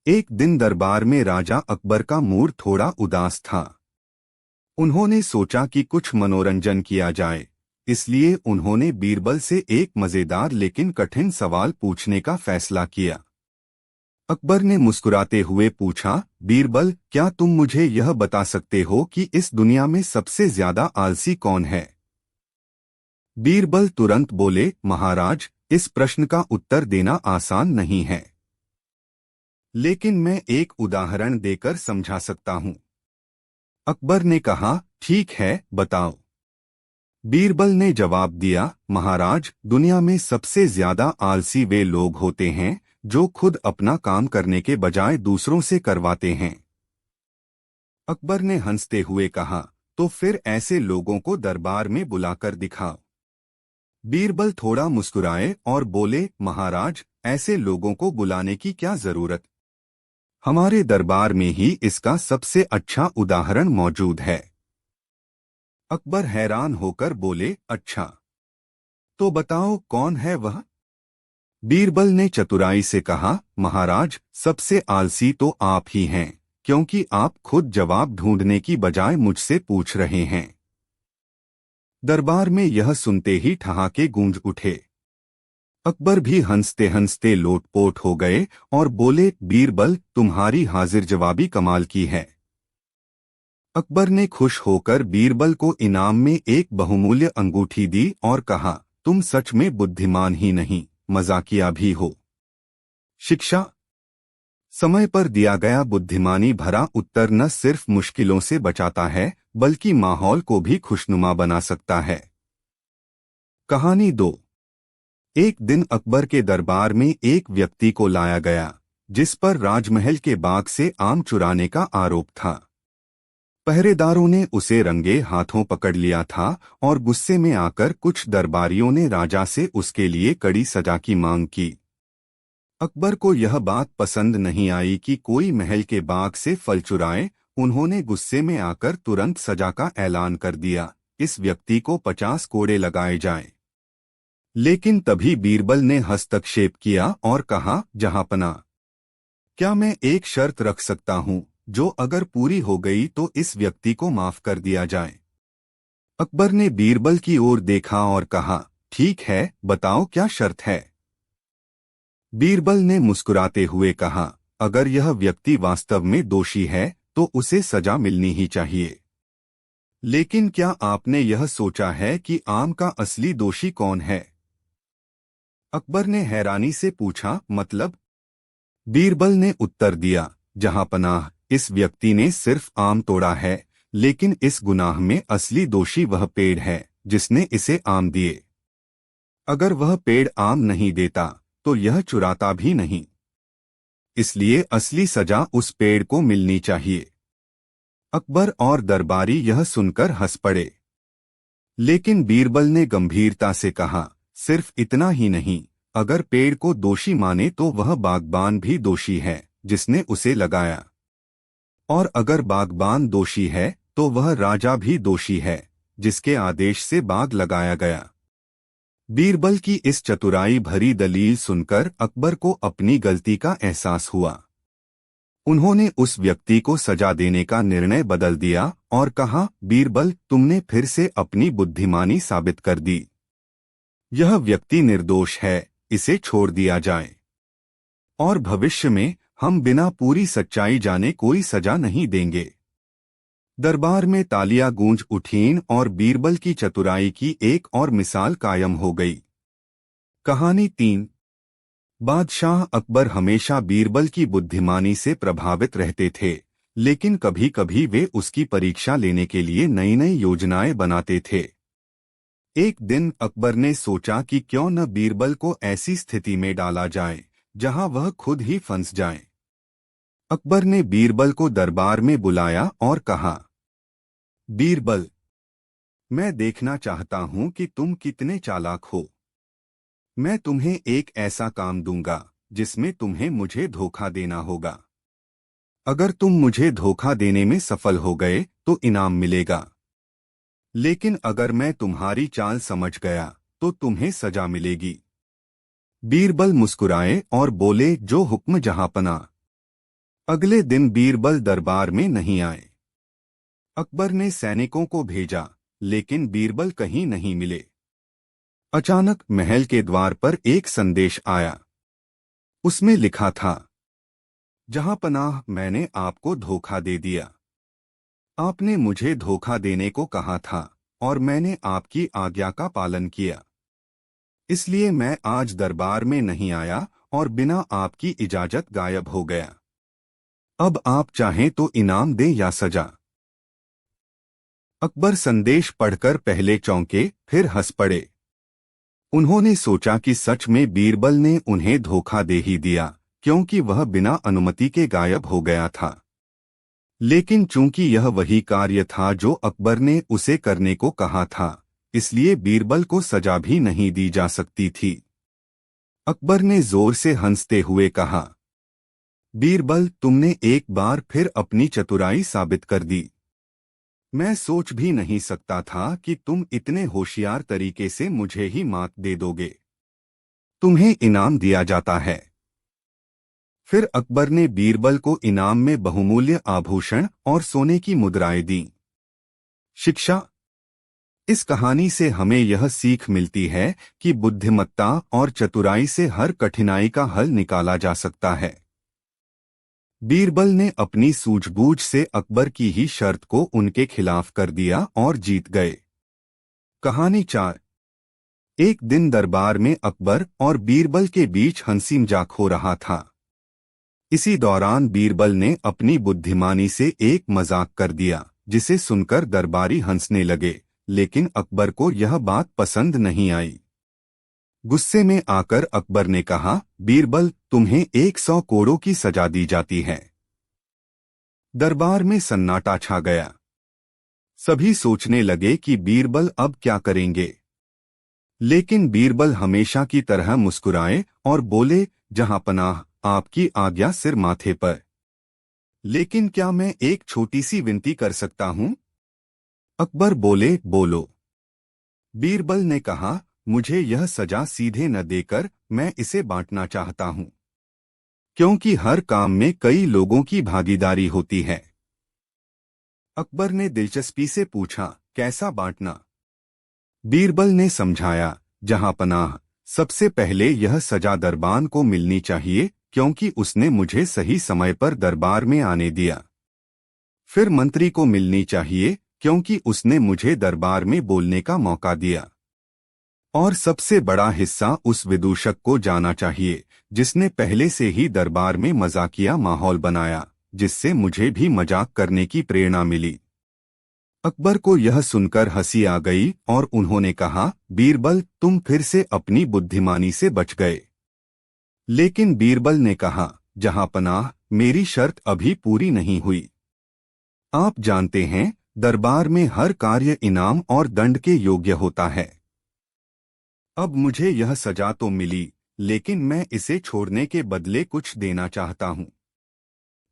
एक दिन दरबार में राजा अकबर का मूड थोड़ा उदास था। उन्होंने सोचा कि कुछ मनोरंजन किया जाए, इसलिए उन्होंने बीरबल से एक मजेदार लेकिन कठिन सवाल पूछने का फैसला किया। अकबर ने मुस्कुराते हुए पूछा, बीरबल, क्या तुम मुझे यह बता सकते हो कि इस दुनिया में सबसे ज्यादा आलसी कौन है? बीरबल तुरंत बोले, महाराज, इस प्रश्न का उत्तर देना आसान नहीं है, लेकिन मैं एक उदाहरण देकर समझा सकता हूँ। अकबर ने कहा, ठीक है, बताओ। बीरबल ने जवाब दिया, महाराज, दुनिया में सबसे ज्यादा आलसी वे लोग होते हैं जो खुद अपना काम करने के बजाय दूसरों से करवाते हैं। अकबर ने हंसते हुए कहा, तो फिर ऐसे लोगों को दरबार में बुलाकर दिखाओ। बीरबल थोड़ा मुस्कुराए और बोले, महाराज, ऐसे लोगों को बुलाने की क्या जरूरत? हमारे दरबार में ही इसका सबसे अच्छा उदाहरण मौजूद है। अकबर हैरान होकर बोले, अच्छा, तो बताओ कौन है वह? बीरबल ने चतुराई से कहा, महाराज, सबसे आलसी तो आप ही हैं, क्योंकि आप खुद जवाब ढूंढने की बजाय मुझसे पूछ रहे हैं। दरबार में यह सुनते ही ठहाके गूंज उठे। अकबर भी हंसते हंसते लोटपोट हो गए और बोले, बीरबल, तुम्हारी हाजिर जवाबी कमाल की है। अकबर ने खुश होकर बीरबल को इनाम में एक बहुमूल्य अंगूठी दी और कहा, तुम सच में बुद्धिमान ही नहीं, मजाकिया भी हो। शिक्षा। समय पर दिया गया बुद्धिमानी भरा उत्तर न सिर्फ मुश्किलों से बचाता है, बल्कि माहौल को भी खुशनुमा बना सकता है। कहानी 2। एक दिन अकबर के दरबार में एक व्यक्ति को लाया गया, जिस पर राजमहल के बाग से आम चुराने का आरोप था। पहरेदारों ने उसे रंगे हाथों पकड़ लिया था और गुस्से में आकर कुछ दरबारियों ने राजा से उसके लिए कड़ी सजा की मांग की। अकबर को यह बात पसंद नहीं आई कि कोई महल के बाग से फल चुराए। उन्होंने गुस्से में आकर तुरंत सजा का ऐलान कर दिया, इस व्यक्ति को 50 कोड़े लगाए जाएं। लेकिन तभी बीरबल ने हस्तक्षेप किया और कहा, जहांपना, क्या मैं एक शर्त रख सकता हूं, जो अगर पूरी हो गई तो इस व्यक्ति को माफ कर दिया जाए? अकबर ने बीरबल की ओर देखा और कहा, ठीक है, बताओ क्या शर्त है? बीरबल ने मुस्कुराते हुए कहा, अगर यह व्यक्ति वास्तव में दोषी है तो उसे सजा मिलनी ही चाहिए। लेकिन क्या आपने यह सोचा है कि आम का असली दोषी कौन है? अकबर ने हैरानी से पूछा, मतलब? बीरबल ने उत्तर दिया, जहांपनाह, इस व्यक्ति ने सिर्फ आम तोड़ा है, लेकिन इस गुनाह में असली दोषी वह पेड़ है जिसने इसे आम दिए। अगर वह पेड़ आम नहीं देता तो यह चुराता भी नहीं। इसलिए असली सजा उस पेड़ को मिलनी चाहिए। अकबर और दरबारी यह सुनकर हंस पड़े। लेकिन बीरबल ने गंभीरता से कहा, सिर्फ इतना ही नहीं, अगर पेड़ को दोषी माने तो वह बागबान भी दोषी है जिसने उसे लगाया। और अगर बागबान दोषी है तो वह राजा भी दोषी है जिसके आदेश से बाग लगाया गया। बीरबल की इस चतुराई भरी दलील सुनकर अकबर को अपनी गलती का एहसास हुआ। उन्होंने उस व्यक्ति को सजा देने का निर्णय बदल दिया और कहा, बीरबल, तुमने फिर से अपनी बुद्धिमानी साबित कर दी। यह व्यक्ति निर्दोष है, इसे छोड़ दिया जाए। और भविष्य में हम बिना पूरी सच्चाई जाने कोई सजा नहीं देंगे। दरबार में तालियां गूंज उठीं और बीरबल की चतुराई की एक और मिसाल कायम हो गई। कहानी 3। बादशाह अकबर हमेशा बीरबल की बुद्धिमानी से प्रभावित रहते थे, लेकिन कभी कभी वे उसकी परीक्षा लेने के लिए नई नई योजनाएं बनाते थे। एक दिन अकबर ने सोचा कि क्यों न बीरबल को ऐसी स्थिति में डाला जाए जहां वह खुद ही फंस जाए। अकबर ने बीरबल को दरबार में बुलाया और कहा, बीरबल, मैं देखना चाहता हूं कि तुम कितने चालाक हो। मैं तुम्हें एक ऐसा काम दूंगा जिसमें तुम्हें मुझे धोखा देना होगा। अगर तुम मुझे धोखा देने में सफल हो गए तो इनाम मिलेगा, लेकिन अगर मैं तुम्हारी चाल समझ गया तो तुम्हें सजा मिलेगी। बीरबल मुस्कुराए और बोले, जो हुक्म जहांपना। अगले दिन बीरबल दरबार में नहीं आए। अकबर ने सैनिकों को भेजा, लेकिन बीरबल कहीं नहीं मिले। अचानक महल के द्वार पर एक संदेश आया। उसमें लिखा था, जहां पनाह, मैंने आपको धोखा दे दिया। आपने मुझे धोखा देने को कहा था और मैंने आपकी आज्ञा का पालन किया। इसलिए मैं आज दरबार में नहीं आया और बिना आपकी इजाजत गायब हो गया। अब आप चाहें तो इनाम दें या सजा। अकबर संदेश पढ़कर पहले चौंके, फिर हंस पड़े। उन्होंने सोचा कि सच में बीरबल ने उन्हें धोखा दे ही दिया, क्योंकि वह बिना अनुमति के गायब हो गया था। लेकिन चूंकि यह वही कार्य था जो अकबर ने उसे करने को कहा था, इसलिए बीरबल को सजा भी नहीं दी जा सकती थी। अकबर ने जोर से हंसते हुए कहा, बीरबल, तुमने एक बार फिर अपनी चतुराई साबित कर दी। मैं सोच भी नहीं सकता था कि तुम इतने होशियार तरीके से मुझे ही मात दे दोगे। तुम्हें इनाम दिया जाता है। फिर अकबर ने बीरबल को इनाम में बहुमूल्य आभूषण और सोने की मुद्राएं दी। शिक्षा। इस कहानी से हमें यह सीख मिलती है कि बुद्धिमत्ता और चतुराई से हर कठिनाई का हल निकाला जा सकता है। बीरबल ने अपनी सूझबूझ से अकबर की ही शर्त को उनके खिलाफ कर दिया और जीत गए। कहानी 4। एक दिन दरबार में अकबर और बीरबल के बीच हंसी मजाक हो रहा था। इसी दौरान बीरबल ने अपनी बुद्धिमानी से एक मजाक कर दिया, जिसे सुनकर दरबारी हंसने लगे, लेकिन अकबर को यह बात पसंद नहीं आई। गुस्से में आकर अकबर ने कहा, बीरबल, तुम्हें 100 कोड़ों की सजा दी जाती है। दरबार में सन्नाटा छा गया। सभी सोचने लगे कि बीरबल अब क्या करेंगे। लेकिन बीरबल हमेशा की तरह मुस्कुराए और बोले, जहां पनाह, आपकी आज्ञा सिर माथे पर। लेकिन क्या मैं एक छोटी सी विनती कर सकता हूं? अकबर बोले, बोलो। बीरबल ने कहा, मुझे यह सजा सीधे न देकर मैं इसे बांटना चाहता हूं, क्योंकि हर काम में कई लोगों की भागीदारी होती है। अकबर ने दिलचस्पी से पूछा, कैसा बांटना? बीरबल ने समझाया, जहां पनाह, सबसे पहले यह सजा दरबान को मिलनी चाहिए, क्योंकि उसने मुझे सही समय पर दरबार में आने दिया। फिर मंत्री को मिलनी चाहिए, क्योंकि उसने मुझे दरबार में बोलने का मौका दिया। और सबसे बड़ा हिस्सा उस विदूषक को जाना चाहिए, जिसने पहले से ही दरबार में मजाकिया माहौल बनाया, जिससे मुझे भी मजाक करने की प्रेरणा मिली। अकबर को यह सुनकर हंसी आ गई और उन्होंने कहा, बीरबल, तुम फिर से अपनी बुद्धिमानी से बच गए। लेकिन बीरबल ने कहा, जहां पनाह, मेरी शर्त अभी पूरी नहीं हुई। आप जानते हैं, दरबार में हर कार्य इनाम और दंड के योग्य होता है। अब मुझे यह सजा तो मिली, लेकिन मैं इसे छोड़ने के बदले कुछ देना चाहता हूं।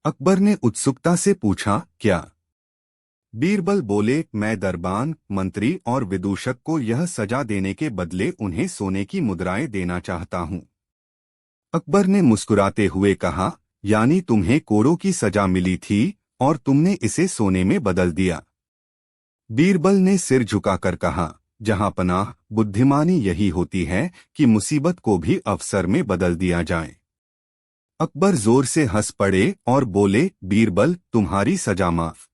अकबर ने उत्सुकता से पूछा, क्या? बीरबल बोले, मैं दरबान, मंत्री और विदूषक को यह सजा देने के बदले उन्हें सोने की मुद्राएं देना चाहता हूं। अकबर ने मुस्कुराते हुए कहा, यानी तुम्हें कोड़ों की सजा मिली थी और तुमने इसे सोने में बदल दिया। बीरबल ने सिर झुकाकर कहा, जहां पनाह, बुद्धिमानी यही होती है कि मुसीबत को भी अवसर में बदल दिया जाए। अकबर जोर से हंस पड़े और बोले, बीरबल, तुम्हारी सजा माफ,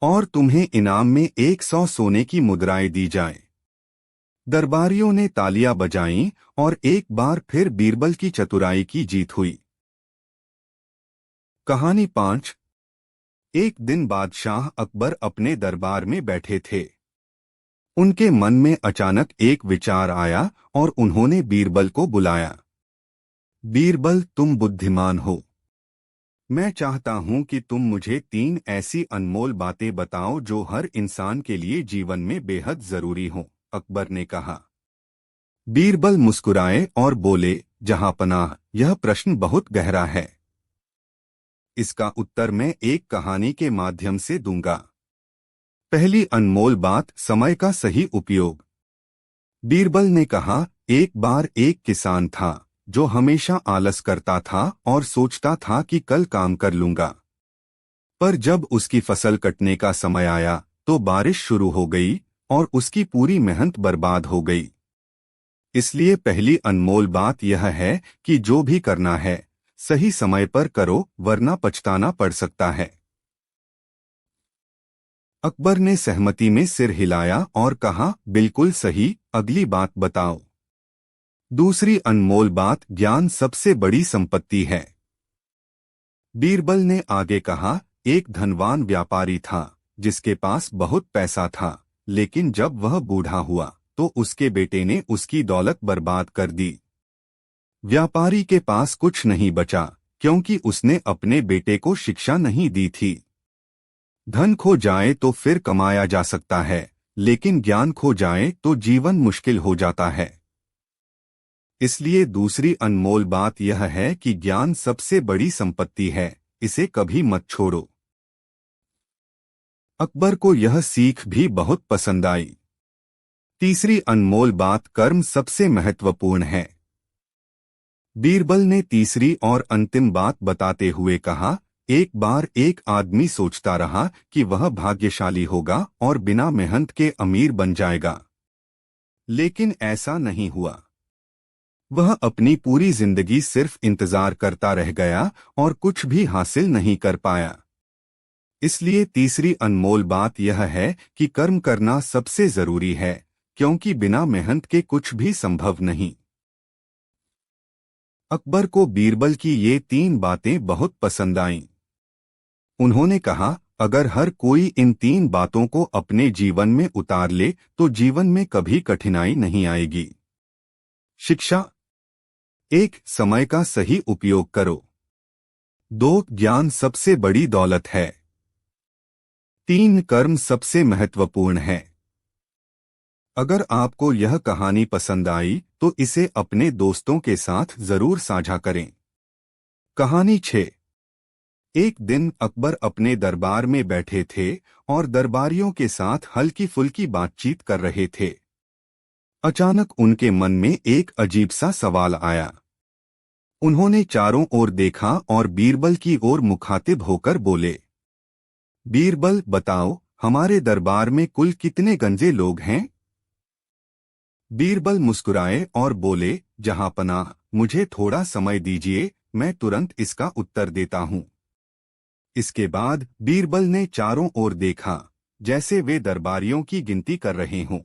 और तुम्हें इनाम में 100 सोने की मुद्राएं दी जाए। दरबारियों ने तालियां बजाईं और एक बार फिर बीरबल की चतुराई की जीत हुई। कहानी 5। एक दिन बादशाह अकबर अपने दरबार में बैठे थे। उनके मन में अचानक एक विचार आया और उन्होंने बीरबल को बुलाया। बीरबल, तुम बुद्धिमान हो। मैं चाहता हूं कि तुम मुझे 3 ऐसी अनमोल बातें बताओ जो हर इंसान के लिए जीवन में बेहद जरूरी हों, अकबर ने कहा। बीरबल मुस्कुराए और बोले, जहां पनाह, यह प्रश्न बहुत गहरा है। इसका उत्तर मैं एक कहानी के माध्यम से दूंगा। पहली अनमोल बात, समय का सही उपयोग। बीरबल ने कहा, एक बार एक किसान था जो हमेशा आलस करता था और सोचता था कि कल काम कर लूंगा। पर जब उसकी फसल कटने का समय आया तो बारिश शुरू हो गई और उसकी पूरी मेहनत बर्बाद हो गई। इसलिए पहली अनमोल बात यह है कि जो भी करना है सही समय पर करो, वरना पछताना पड़ सकता है। अकबर ने सहमति में सिर हिलाया और कहा, बिल्कुल सही, अगली बात बताओ। दूसरी अनमोल बात, ज्ञान सबसे बड़ी संपत्ति है। बीरबल ने आगे कहा, एक धनवान व्यापारी था जिसके पास बहुत पैसा था, लेकिन जब वह बूढ़ा हुआ तो उसके बेटे ने उसकी दौलत बर्बाद कर दी। व्यापारी के पास कुछ नहीं बचा क्योंकि उसने अपने बेटे को शिक्षा नहीं दी थी। धन खो जाए तो फिर कमाया जा सकता है, लेकिन ज्ञान खो जाए तो जीवन मुश्किल हो जाता है। इसलिए दूसरी अनमोल बात यह है कि ज्ञान सबसे बड़ी संपत्ति है, इसे कभी मत छोड़ो। अकबर को यह सीख भी बहुत पसंद आई। तीसरी अनमोल बात, कर्म सबसे महत्वपूर्ण है। बीरबल ने तीसरी और अंतिम बात बताते हुए कहा, एक बार एक आदमी सोचता रहा कि वह भाग्यशाली होगा और बिना मेहनत के अमीर बन जाएगा, लेकिन ऐसा नहीं हुआ। वह अपनी पूरी जिंदगी सिर्फ इंतजार करता रह गया और कुछ भी हासिल नहीं कर पाया। इसलिए तीसरी अनमोल बात यह है कि कर्म करना सबसे जरूरी है, क्योंकि बिना मेहनत के कुछ भी संभव नहीं। अकबर को बीरबल की ये 3 बातें बहुत पसंद आईं। उन्होंने कहा, अगर हर कोई इन 3 बातों को अपने जीवन में उतार ले तो जीवन में कभी कठिनाई नहीं आएगी। शिक्षा। 1. समय का सही उपयोग करो। 2. ज्ञान सबसे बड़ी दौलत है। 3. कर्म सबसे महत्वपूर्ण है। अगर आपको यह कहानी पसंद आई तो इसे अपने दोस्तों के साथ जरूर साझा करें। कहानी 6। एक दिन अकबर अपने दरबार में बैठे थे और दरबारियों के साथ हल्की फुल्की बातचीत कर रहे थे। अचानक उनके मन में एक अजीब सा सवाल आया। उन्होंने चारों ओर देखा और बीरबल की ओर मुखातिब होकर बोले, बीरबल, बताओ, हमारे दरबार में कुल कितने गंजे लोग हैं? बीरबल मुस्कुराए और बोले, जहांपनाह, मुझे थोड़ा समय दीजिए, मैं तुरंत इसका उत्तर देता हूँ। इसके बाद बीरबल ने चारों ओर देखा, जैसे वे दरबारियों की गिनती कर रहे हों।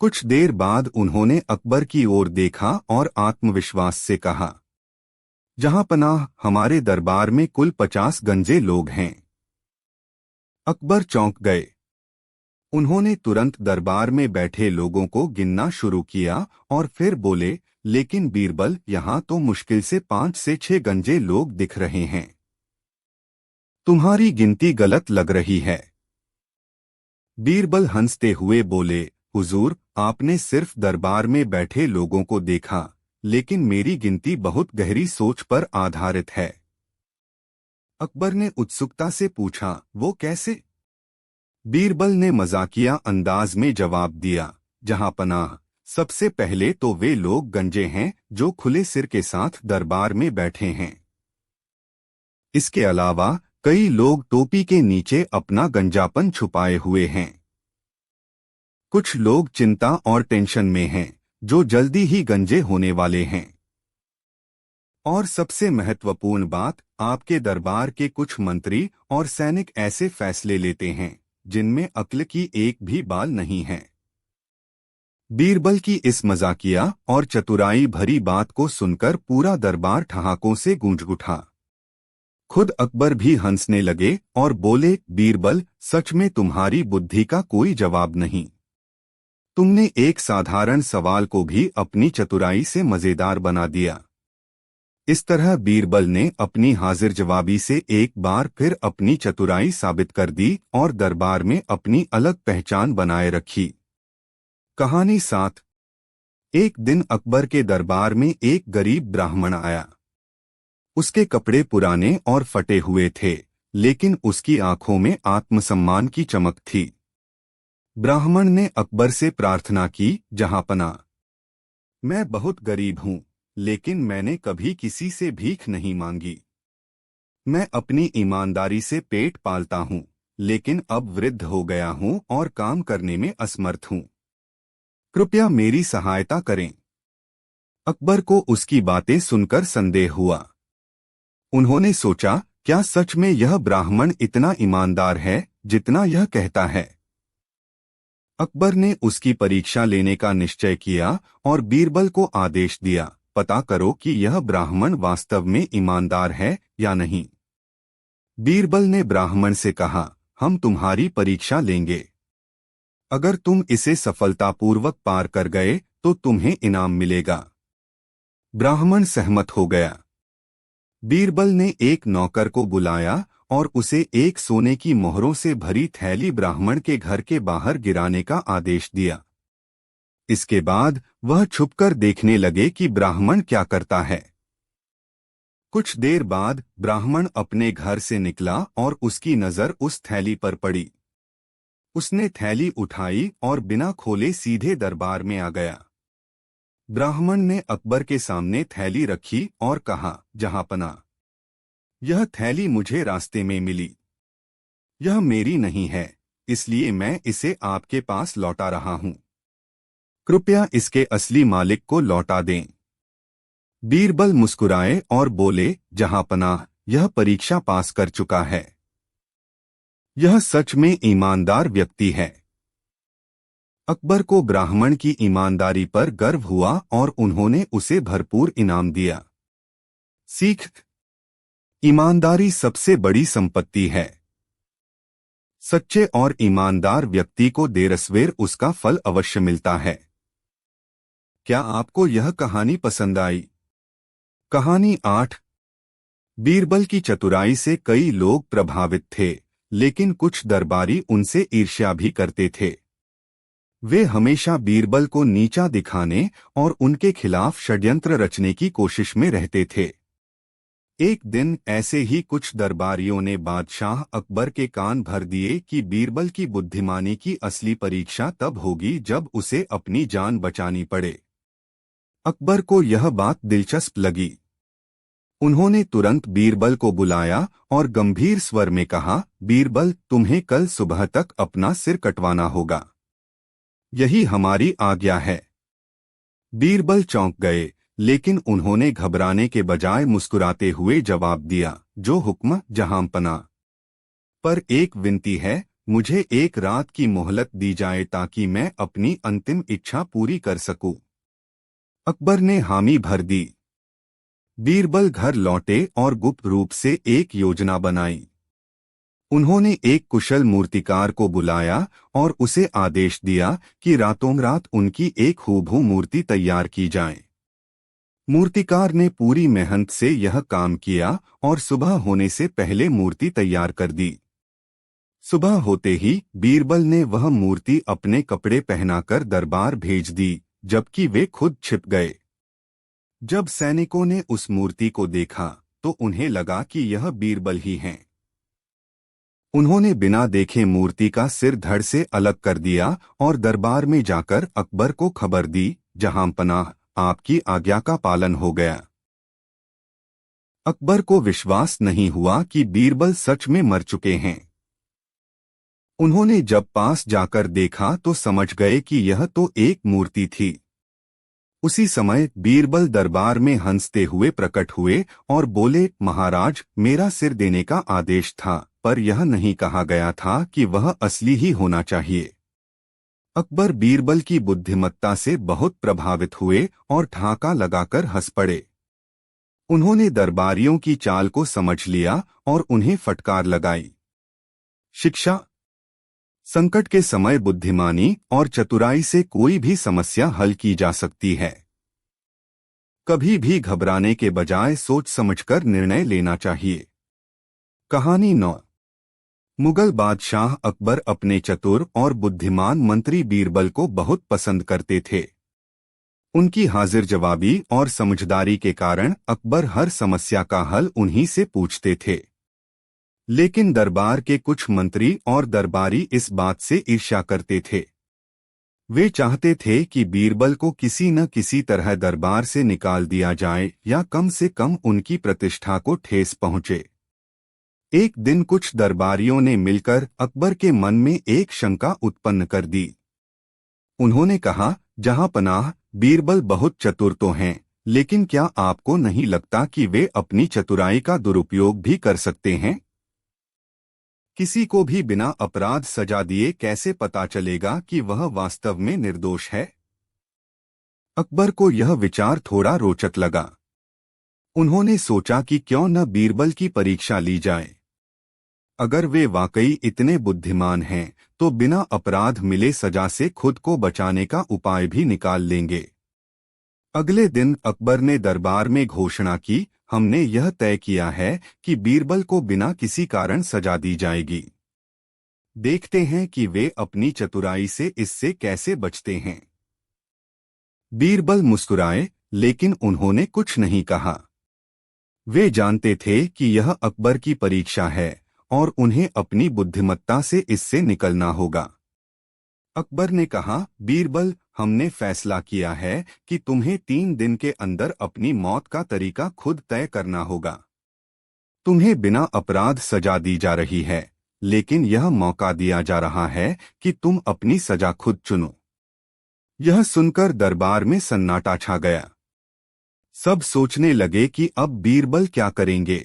कुछ देर बाद उन्होंने अकबर की ओर देखा और आत्मविश्वास से कहा, जहांपनाह, हमारे दरबार में कुल 50 गंजे लोग हैं। अकबर चौंक गए। उन्होंने तुरंत दरबार में बैठे लोगों को गिनना शुरू किया और फिर बोले, लेकिन बीरबल, यहाँ तो मुश्किल से 5 से 6 गंजे लोग दिख रहे हैं। तुम्हारी गिनती गलत लग रही है। बीरबल हंसते हुए बोले, हुजूर, आपने सिर्फ दरबार में बैठे लोगों को देखा, लेकिन मेरी गिनती बहुत गहरी सोच पर आधारित है। अकबर ने उत्सुकता से पूछा, वो कैसे? बीरबल ने मजाकिया अंदाज में जवाब दिया, जहांपनाह, सबसे पहले तो वे लोग गंजे हैं जो खुले सिर के साथ दरबार में बैठे हैं। इसके अलावा कई लोग टोपी के नीचे अपना गंजापन छुपाए हुए हैं। कुछ लोग चिंता और टेंशन में हैं, जो जल्दी ही गंजे होने वाले हैं। और सबसे महत्वपूर्ण बात, आपके दरबार के कुछ मंत्री और सैनिक ऐसे फैसले लेते हैं जिनमें अक्ल की एक भी बाल नहीं है। बीरबल की इस मजाकिया और चतुराई भरी बात को सुनकर पूरा दरबार ठहाकों से गूंज उठा। खुद अकबर भी हंसने लगे और बोले, बीरबल, सच में तुम्हारी बुद्धि का कोई जवाब नहीं। तुमने एक साधारण सवाल को भी अपनी चतुराई से मजेदार बना दिया। इस तरह बीरबल ने अपनी हाजिर जवाबी से एक बार फिर अपनी चतुराई साबित कर दी और दरबार में अपनी अलग पहचान बनाए रखी। कहानी 7। एक दिन अकबर के दरबार में एक गरीब ब्राह्मण आया। उसके कपड़े पुराने और फटे हुए थे, लेकिन उसकी आंखों में आत्मसम्मान की चमक थी। ब्राह्मण ने अकबर से प्रार्थना की, जहांपनाह, मैं बहुत गरीब हूँ, लेकिन मैंने कभी किसी से भीख नहीं मांगी। मैं अपनी ईमानदारी से पेट पालता हूँ, लेकिन अब वृद्ध हो गया हूँ और काम करने में असमर्थ हूँ। कृपया मेरी सहायता करें। अकबर को उसकी बातें सुनकर संदेह हुआ। उन्होंने सोचा, क्या सच में यह ब्राह्मण इतना ईमानदार है जितना यह कहता है? अकबर ने उसकी परीक्षा लेने का निश्चय किया और बीरबल को आदेश दिया, पता करो कि यह ब्राह्मण वास्तव में ईमानदार है या नहीं। बीरबल ने ब्राह्मण से कहा, हम तुम्हारी परीक्षा लेंगे। अगर तुम इसे सफलतापूर्वक पार कर गए तो तुम्हें इनाम मिलेगा। ब्राह्मण सहमत हो गया। बीरबल ने एक नौकर को बुलाया और उसे एक सोने की मोहरों से भरी थैली ब्राह्मण के घर के बाहर गिराने का आदेश दिया। इसके बाद वह छुपकर देखने लगे कि ब्राह्मण क्या करता है। कुछ देर बाद ब्राह्मण अपने घर से निकला और उसकी नजर उस थैली पर पड़ी। उसने थैली उठाई और बिना खोले सीधे दरबार में आ गया। ब्राह्मण ने अकबर के सामने थैली रखी और कहा, जहांपना, यह थैली मुझे रास्ते में मिली। यह मेरी नहीं है, इसलिए मैं इसे आपके पास लौटा रहा हूं। कृपया इसके असली मालिक को लौटा दें। बीरबल मुस्कुराए और बोले, जहांपनाह, यह परीक्षा पास कर चुका है। यह सच में ईमानदार व्यक्ति है। अकबर को ब्राह्मण की ईमानदारी पर गर्व हुआ और उन्होंने उसे भरपूर इनाम दिया। सीख: ईमानदारी सबसे बड़ी संपत्ति है। सच्चे और ईमानदार व्यक्ति को देर सवेर उसका फल अवश्य मिलता है। क्या आपको यह कहानी पसंद आई? कहानी 8। बीरबल की चतुराई से कई लोग प्रभावित थे, लेकिन कुछ दरबारी उनसे ईर्ष्या भी करते थे। वे हमेशा बीरबल को नीचा दिखाने और उनके खिलाफ षड्यंत्र रचने की कोशिश में रहते थे। एक दिन ऐसे ही कुछ दरबारियों ने बादशाह अकबर के कान भर दिए कि बीरबल की बुद्धिमानी की असली परीक्षा तब होगी जब उसे अपनी जान बचानी पड़े। अकबर को यह बात दिलचस्प लगी। उन्होंने तुरंत बीरबल को बुलाया और गंभीर स्वर में कहा, बीरबल, तुम्हें कल सुबह तक अपना सिर कटवाना होगा। यही हमारी आज्ञा है। बीरबल चौंक गए, लेकिन उन्होंने घबराने के बजाय मुस्कुराते हुए जवाब दिया, जो हुक्म जहांपना। पर एक विनती है, मुझे एक रात की मोहलत दी जाए ताकि मैं अपनी अंतिम इच्छा पूरी कर सकूं। अकबर ने हामी भर दी। बीरबल घर लौटे और गुप्त रूप से एक योजना बनाई। उन्होंने एक कुशल मूर्तिकार को बुलाया और उसे आदेश दिया कि रातों रात उनकी एक हूबहू मूर्ति तैयार की जाए। मूर्तिकार ने पूरी मेहनत से यह काम किया और सुबह होने से पहले मूर्ति तैयार कर दी। सुबह होते ही बीरबल ने वह मूर्ति अपने कपड़े पहनाकर दरबार भेज दी, जबकि वे खुद छिप गए। जब सैनिकों ने उस मूर्ति को देखा तो उन्हें लगा कि यह बीरबल ही हैं। उन्होंने बिना देखे मूर्ति का सिर धड़ से अलग कर दिया और दरबार में जाकर अकबर को खबर दी, जहांपनाह, आपकी आज्ञा का पालन हो गया। अकबर को विश्वास नहीं हुआ कि बीरबल सच में मर चुके हैं। उन्होंने जब पास जाकर देखा तो समझ गए कि यह तो एक मूर्ति थी। उसी समय बीरबल दरबार में हंसते हुए प्रकट हुए और बोले, महाराज, मेरा सिर देने का आदेश था, पर यह नहीं कहा गया था कि वह असली ही होना चाहिए। अकबर बीरबल की बुद्धिमत्ता से बहुत प्रभावित हुए और ठहाका लगाकर हंस पड़े। उन्होंने दरबारियों की चाल को समझ लिया और उन्हें फटकार लगाई। शिक्षा: संकट के समय बुद्धिमानी और चतुराई से कोई भी समस्या हल की जा सकती है। कभी भी घबराने के बजाय सोच समझकर निर्णय लेना चाहिए। कहानी 9। मुगल बादशाह अकबर अपने चतुर और बुद्धिमान मंत्री बीरबल को बहुत पसंद करते थे। उनकी हाजिर जवाबी और समझदारी के कारण अकबर हर समस्या का हल उन्हीं से पूछते थे। लेकिन दरबार के कुछ मंत्री और दरबारी इस बात से ईर्ष्या करते थे। वे चाहते थे कि बीरबल को किसी न किसी तरह दरबार से निकाल दिया जाए या कम से कम उनकी प्रतिष्ठा को ठेस पहुंचे। एक दिन कुछ दरबारियों ने मिलकर अकबर के मन में एक शंका उत्पन्न कर दी। उन्होंने कहा, जहां पनाह, बीरबल बहुत चतुर तो हैं, लेकिन क्या आपको नहीं लगता कि वे अपनी चतुराई का दुरुपयोग भी कर सकते हैं? किसी को भी बिना अपराध सजा दिए कैसे पता चलेगा कि वह वास्तव में निर्दोष है? अकबर को यह विचार थोड़ा रोचक लगा। उन्होंने सोचा कि क्यों न बीरबल की परीक्षा ली जाए। अगर वे वाकई इतने बुद्धिमान हैं, तो बिना अपराध मिले सजा से खुद को बचाने का उपाय भी निकाल लेंगे। अगले दिन अकबर ने दरबार में घोषणा की, हमने यह तय किया है कि बीरबल को बिना किसी कारण सजा दी जाएगी। देखते हैं कि वे अपनी चतुराई से इससे कैसे बचते हैं। बीरबल मुस्कुराए, लेकिन उन्होंने कुछ नहीं कहा। वे जानते थे कि यह अकबर की परीक्षा है और उन्हें अपनी बुद्धिमत्ता से इससे निकलना होगा। अकबर ने कहा, बीरबल, हमने फैसला किया है कि तुम्हें 3 दिन के अंदर अपनी मौत का तरीका खुद तय करना होगा। तुम्हें बिना अपराध सजा दी जा रही है, लेकिन यह मौका दिया जा रहा है कि तुम अपनी सजा खुद चुनो। यह सुनकर दरबार में सन्नाटा छा गया। सब सोचने लगे कि अब बीरबल क्या करेंगे।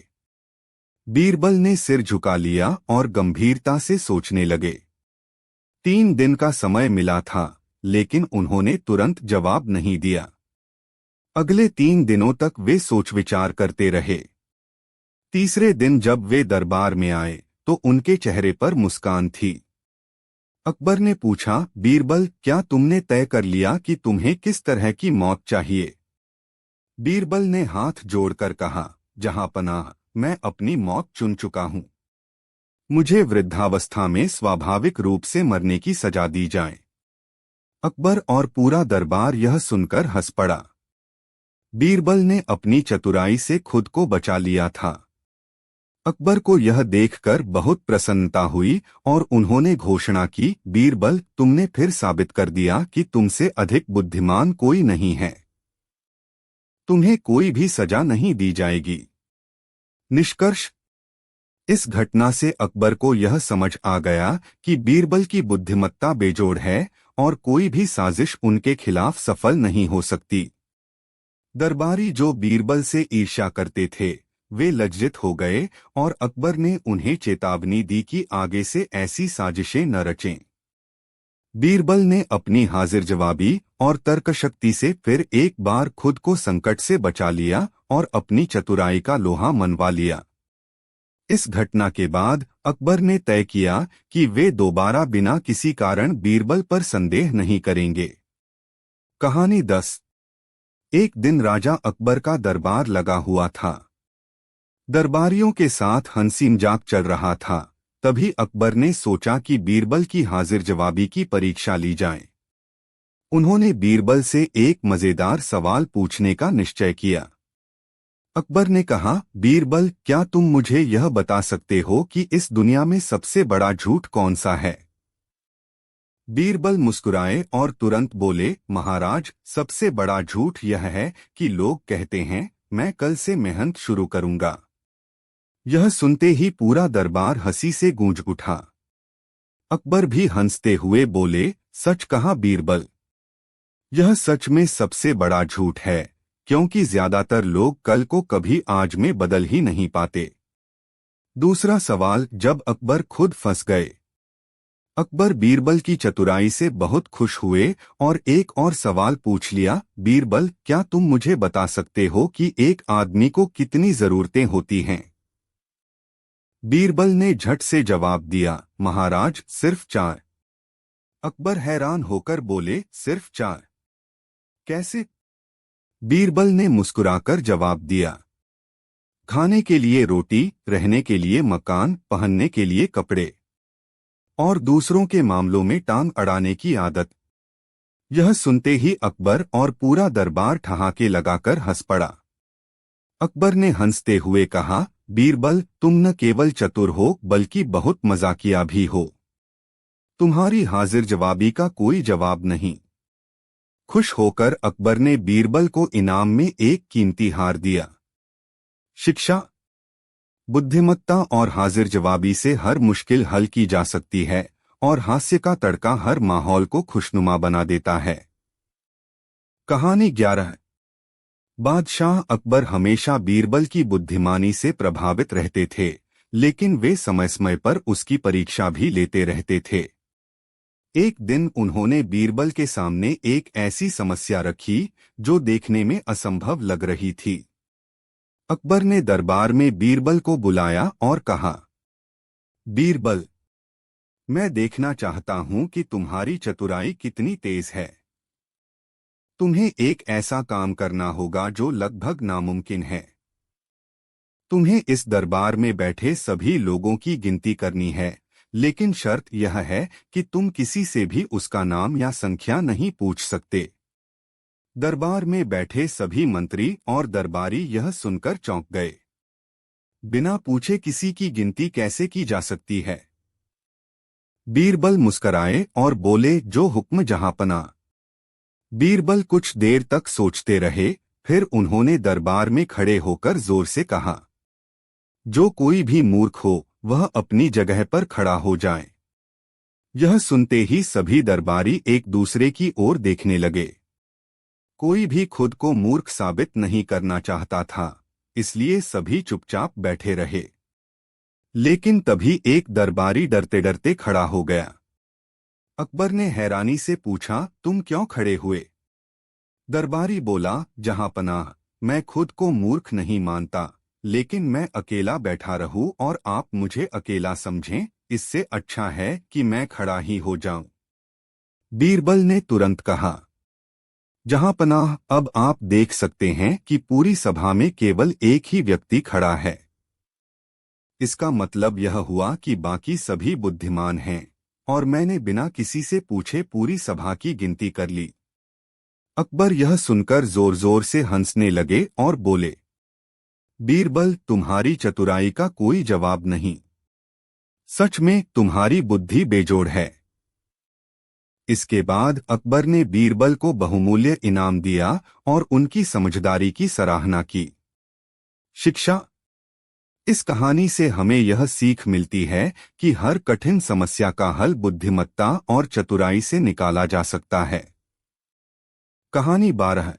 बीरबल ने सिर झुका लिया और गंभीरता से सोचने लगे। 3 दिन का समय मिला था, लेकिन उन्होंने तुरंत जवाब नहीं दिया। अगले 3 दिनों तक वे सोच विचार करते रहे। तीसरे दिन जब वे दरबार में आए, तो उनके चेहरे पर मुस्कान थी। अकबर ने पूछा, बीरबल, क्या तुमने तय कर लिया कि तुम्हें किस तरह की मौत चाहिए? बीरबल ने हाथ जोड़कर कहा, जहां पनाह, मैं अपनी मौत चुन चुका हूं। मुझे वृद्धावस्था में स्वाभाविक रूप से मरने की सजा दी जाए। अकबर और पूरा दरबार यह सुनकर हंस पड़ा। बीरबल ने अपनी चतुराई से खुद को बचा लिया था। अकबर को यह देखकर बहुत प्रसन्नता हुई और उन्होंने घोषणा की, बीरबल, तुमने फिर साबित कर दिया कि तुमसे अधिक बुद्धिमान कोई नहीं है। तुम्हें कोई भी सजा नहीं दी जाएगी। निष्कर्ष, इस घटना से अकबर को यह समझ आ गया कि बीरबल की बुद्धिमत्ता बेजोड़ है और कोई भी साजिश उनके खिलाफ सफल नहीं हो सकती। दरबारी जो बीरबल से ईर्ष्या करते थे, वे लज्जित हो गए और अकबर ने उन्हें चेतावनी दी कि आगे से ऐसी साजिशें न रचें। बीरबल ने अपनी हाजिर जवाबी और तर्कशक्ति से फिर एक बार खुद को संकट से बचा लिया और अपनी चतुराई का लोहा मनवा लिया। इस घटना के बाद अकबर ने तय किया कि वे दोबारा बिना किसी कारण बीरबल पर संदेह नहीं करेंगे। कहानी 10। एक दिन राजा अकबर का दरबार लगा हुआ था। दरबारियों के साथ हंसी मजाक चल रहा था। तभी अकबर ने सोचा कि बीरबल की हाजिर जवाबी की परीक्षा ली जाए। उन्होंने बीरबल से एक मजेदार सवाल पूछने का निश्चय किया। अकबर ने कहा, बीरबल, क्या तुम मुझे यह बता सकते हो कि इस दुनिया में सबसे बड़ा झूठ कौन सा है? बीरबल मुस्कुराए और तुरंत बोले, महाराज, सबसे बड़ा झूठ यह है कि लोग कहते हैं, मैं कल से मेहनत शुरू करूंगा। यह सुनते ही पूरा दरबार हंसी से गूंज उठा। अकबर भी हंसते हुए बोले, सच कहा बीरबल। यह सच में सबसे बड़ा झूठ है, क्योंकि ज्यादातर लोग कल को कभी आज में बदल ही नहीं पाते। दूसरा सवाल। जब अकबर खुद फंस गए, अकबर बीरबल की चतुराई से बहुत खुश हुए और एक और सवाल पूछ लिया, बीरबल, क्या तुम मुझे बता सकते हो कि एक आदमी को कितनी जरूरतें होती हैं? बीरबल ने झट से जवाब दिया, महाराज, सिर्फ 4। अकबर हैरान होकर बोले, सिर्फ 4? कैसे? बीरबल ने मुस्कुराकर जवाब दिया, खाने के लिए रोटी, रहने के लिए मकान, पहनने के लिए कपड़े और दूसरों के मामलों में टांग अड़ाने की आदत। यह सुनते ही अकबर और पूरा दरबार ठहाके लगाकर हंस पड़ा। अकबर ने हंसते हुए कहा, बीरबल, तुम न केवल चतुर हो बल्कि बहुत मजाकिया भी हो। तुम्हारी हाजिर जवाबी का कोई जवाब नहीं। खुश होकर अकबर ने बीरबल को इनाम में एक कीमती हार दिया। शिक्षा। बुद्धिमत्ता और हाजिर जवाबी से हर मुश्किल हल की जा सकती है और हास्य का तड़का हर माहौल को खुशनुमा बना देता है। कहानी 11। बादशाह अकबर हमेशा बीरबल की बुद्धिमानी से प्रभावित रहते थे, लेकिन वे समय समय पर उसकी परीक्षा भी लेते रहते थे। एक दिन उन्होंने बीरबल के सामने एक ऐसी समस्या रखी जो देखने में असंभव लग रही थी। अकबर ने दरबार में बीरबल को बुलाया और कहा, बीरबल, मैं देखना चाहता हूं कि तुम्हारी चतुराई कितनी तेज है। तुम्हें एक ऐसा काम करना होगा जो लगभग नामुमकिन है। तुम्हें इस दरबार में बैठे सभी लोगों की गिनती करनी है, लेकिन शर्त यह है कि तुम किसी से भी उसका नाम या संख्या नहीं पूछ सकते। दरबार में बैठे सभी मंत्री और दरबारी यह सुनकर चौंक गए। बिना पूछे किसी की गिनती कैसे की जा सकती है? बीरबल मुस्कराए और बोले, जो हुक्म जहांपना। बीरबल कुछ देर तक सोचते रहे, फिर उन्होंने दरबार में खड़े होकर जोर से कहा, जो कोई भी मूर्ख हो वह अपनी जगह पर खड़ा हो जाए। यह सुनते ही सभी दरबारी एक दूसरे की ओर देखने लगे। कोई भी खुद को मूर्ख साबित नहीं करना चाहता था, इसलिए सभी चुपचाप बैठे रहे। लेकिन तभी एक दरबारी डरते डरते खड़ा हो गया। अकबर ने हैरानी से पूछा, तुम क्यों खड़े हुए? दरबारी बोला, जहांपनाह, मैं खुद को मूर्ख नहीं मानता, लेकिन मैं अकेला बैठा रहूं और आप मुझे अकेला समझें, इससे अच्छा है कि मैं खड़ा ही हो जाऊं। बीरबल ने तुरंत कहा, जहांपनाह, अब आप देख सकते हैं कि पूरी सभा में केवल एक ही व्यक्ति खड़ा है। इसका मतलब यह हुआ कि बाकी सभी बुद्धिमान हैं और मैंने बिना किसी से पूछे पूरी सभा की गिनती कर ली। अकबर यह सुनकर जोर जोर से हंसने लगे और बोले, बीरबल, तुम्हारी चतुराई का कोई जवाब नहीं। सच में तुम्हारी बुद्धि बेजोड़ है। इसके बाद अकबर ने बीरबल को बहुमूल्य इनाम दिया और उनकी समझदारी की सराहना की। शिक्षा। इस कहानी से हमें यह सीख मिलती है कि हर कठिन समस्या का हल बुद्धिमत्ता और चतुराई से निकाला जा सकता है। कहानी 12।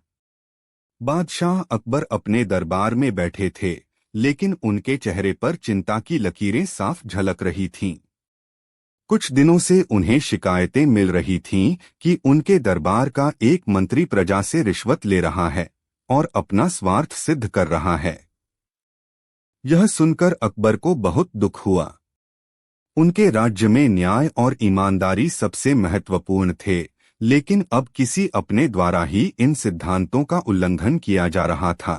बादशाह अकबर अपने दरबार में बैठे थे, लेकिन उनके चेहरे पर चिंता की लकीरें साफ झलक रही थीं। कुछ दिनों से उन्हें शिकायतें मिल रही थीं कि उनके दरबार का एक मंत्री प्रजा से रिश्वत ले रहा है और अपना स्वार्थ सिद्ध कर रहा है। यह सुनकर अकबर को बहुत दुख हुआ। उनके राज्य में न्याय और ईमानदारी सबसे महत्वपूर्ण थे, लेकिन अब किसी अपने द्वारा ही इन सिद्धांतों का उल्लंघन किया जा रहा था।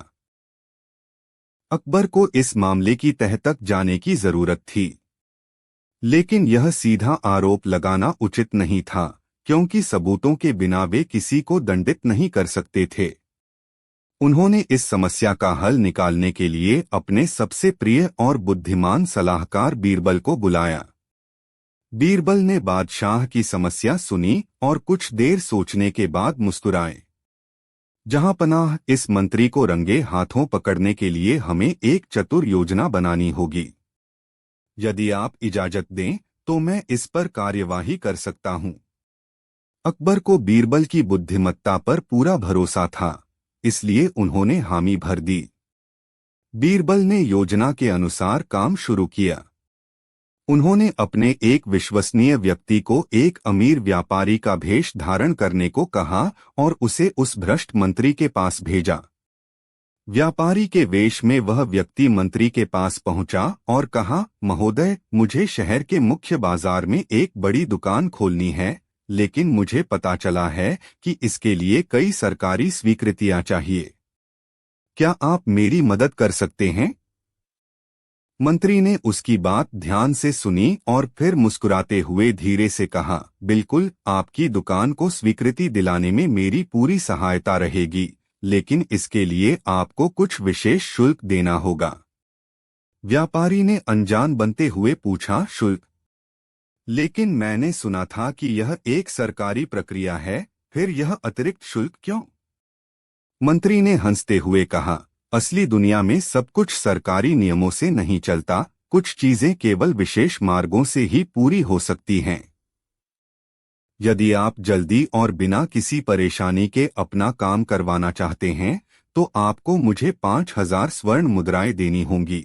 अकबर को इस मामले की तह तक जाने की जरूरत थी, लेकिन यह सीधा आरोप लगाना उचित नहीं था, क्योंकि सबूतों के बिना वे किसी को दंडित नहीं कर सकते थे। उन्होंने इस समस्या का हल निकालने के लिए अपने सबसे प्रिय और बुद्धिमान सलाहकार बीरबल को बुलाया। बीरबल ने बादशाह की समस्या सुनी और कुछ देर सोचने के बाद मुस्कुराए। जहांपनाह, इस मंत्री को रंगे हाथों पकड़ने के लिए हमें एक चतुर योजना बनानी होगी। यदि आप इजाजत दें तो मैं इस पर कार्यवाही कर सकता हूं। अकबर को बीरबल की बुद्धिमत्ता पर पूरा भरोसा था, इसलिए उन्होंने हामी भर दी। बीरबल ने योजना के अनुसार काम शुरू किया। उन्होंने अपने एक विश्वसनीय व्यक्ति को एक अमीर व्यापारी का भेष धारण करने को कहा और उसे उस भ्रष्ट मंत्री के पास भेजा। व्यापारी के वेश में वह व्यक्ति मंत्री के पास पहुंचा और कहा, महोदय, मुझे शहर के मुख्य बाजार में एक बड़ी दुकान खोलनी है, लेकिन मुझे पता चला है कि इसके लिए कई सरकारी स्वीकृतियां चाहिए। क्या आप मेरी मदद कर सकते हैं? मंत्री ने उसकी बात ध्यान से सुनी और फिर मुस्कुराते हुए धीरे से कहा, बिल्कुल, आपकी दुकान को स्वीकृति दिलाने में मेरी पूरी सहायता रहेगी, लेकिन इसके लिए आपको कुछ विशेष शुल्क देना होगा। व्यापारी ने अनजान बनते हुए पूछा, शुल्क? लेकिन मैंने सुना था कि यह एक सरकारी प्रक्रिया है, फिर यह अतिरिक्त शुल्क क्यों? मंत्री ने हंसते हुए कहा, असली दुनिया में सब कुछ सरकारी नियमों से नहीं चलता, कुछ चीजें केवल विशेष मार्गों से ही पूरी हो सकती हैं। यदि आप जल्दी और बिना किसी परेशानी के अपना काम करवाना चाहते हैं, तो आपको मुझे 5,000 स्वर्ण मुद्राएं देनी होंगी।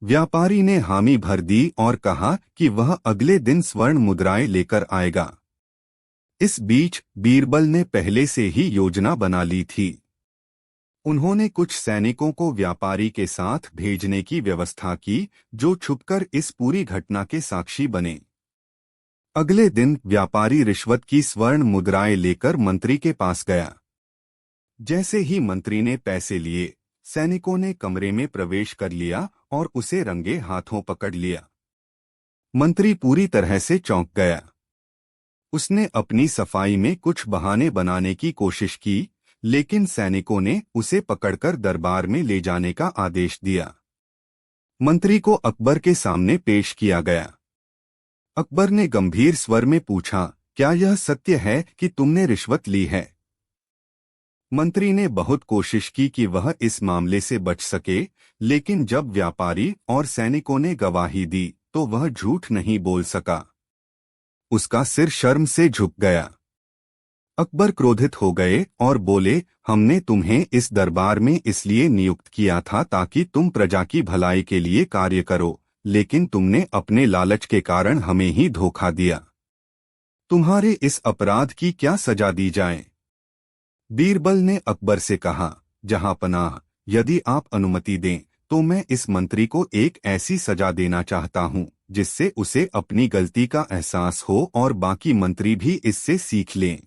व्यापारी ने हामी भर दी और कहा कि वह अगले दिन स्वर्ण मुद्राएं लेकर आएगा। इस बीच बीरबल ने पहले से ही योजना बना ली थी। उन्होंने कुछ सैनिकों को व्यापारी के साथ भेजने की व्यवस्था की, जो छुपकर इस पूरी घटना के साक्षी बने। अगले दिन व्यापारी रिश्वत की स्वर्ण मुद्राएं लेकर मंत्री के पास गया। जैसे ही मंत्री ने पैसे लिए, सैनिकों ने कमरे में प्रवेश कर लिया और उसे रंगे हाथों पकड़ लिया। मंत्री पूरी तरह से चौंक गया। उसने अपनी सफाई में कुछ बहाने बनाने की कोशिश की, लेकिन सैनिकों ने उसे पकड़कर दरबार में ले जाने का आदेश दिया। मंत्री को अकबर के सामने पेश किया गया। अकबर ने गंभीर स्वर में पूछा, क्या यह सत्य है कि तुमने रिश्वत ली है? मंत्री ने बहुत कोशिश की कि वह इस मामले से बच सके, लेकिन जब व्यापारी और सैनिकों ने गवाही दी, तो वह झूठ नहीं बोल सका। उसका सिर शर्म से झुक गया। अकबर क्रोधित हो गए और बोले, हमने तुम्हें इस दरबार में इसलिए नियुक्त किया था ताकि तुम प्रजा की भलाई के लिए कार्य करो, लेकिन तुमने अपने लालच के कारण हमें ही धोखा दिया। तुम्हारे इस अपराध की क्या सजा दी जाए? बीरबल ने अकबर से कहा, जहांपनाह, यदि आप अनुमति दें तो मैं इस मंत्री को एक ऐसी सजा देना चाहता हूं जिससे उसे अपनी गलती का एहसास हो और बाकी मंत्री भी इससे सीख लें।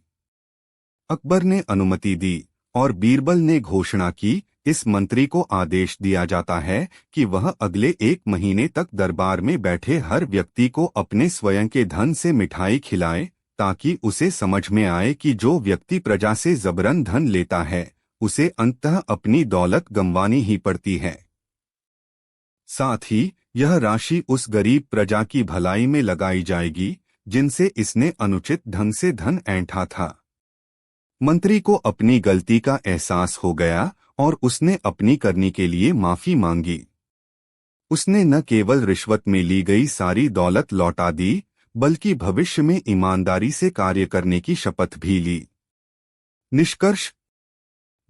अकबर ने अनुमति दी और बीरबल ने घोषणा की, इस मंत्री को आदेश दिया जाता है कि वह अगले 1 महीने तक दरबार में बैठे हर व्यक्ति को अपने स्वयं के धन से मिठाई खिलाए, ताकि उसे समझ में आए कि जो व्यक्ति प्रजा से जबरन धन लेता है, उसे अंततः अपनी दौलत गंवानी ही पड़ती है। साथ ही यह राशि उस गरीब प्रजा की भलाई में लगाई जाएगी जिनसे इसने अनुचित ढंग से धन ऐंठा था। मंत्री को अपनी गलती का एहसास हो गया और उसने अपनी करनी के लिए माफी मांगी। उसने न केवल रिश्वत में ली गई सारी दौलत लौटा दी, बल्कि भविष्य में ईमानदारी से कार्य करने की शपथ भी ली। निष्कर्ष,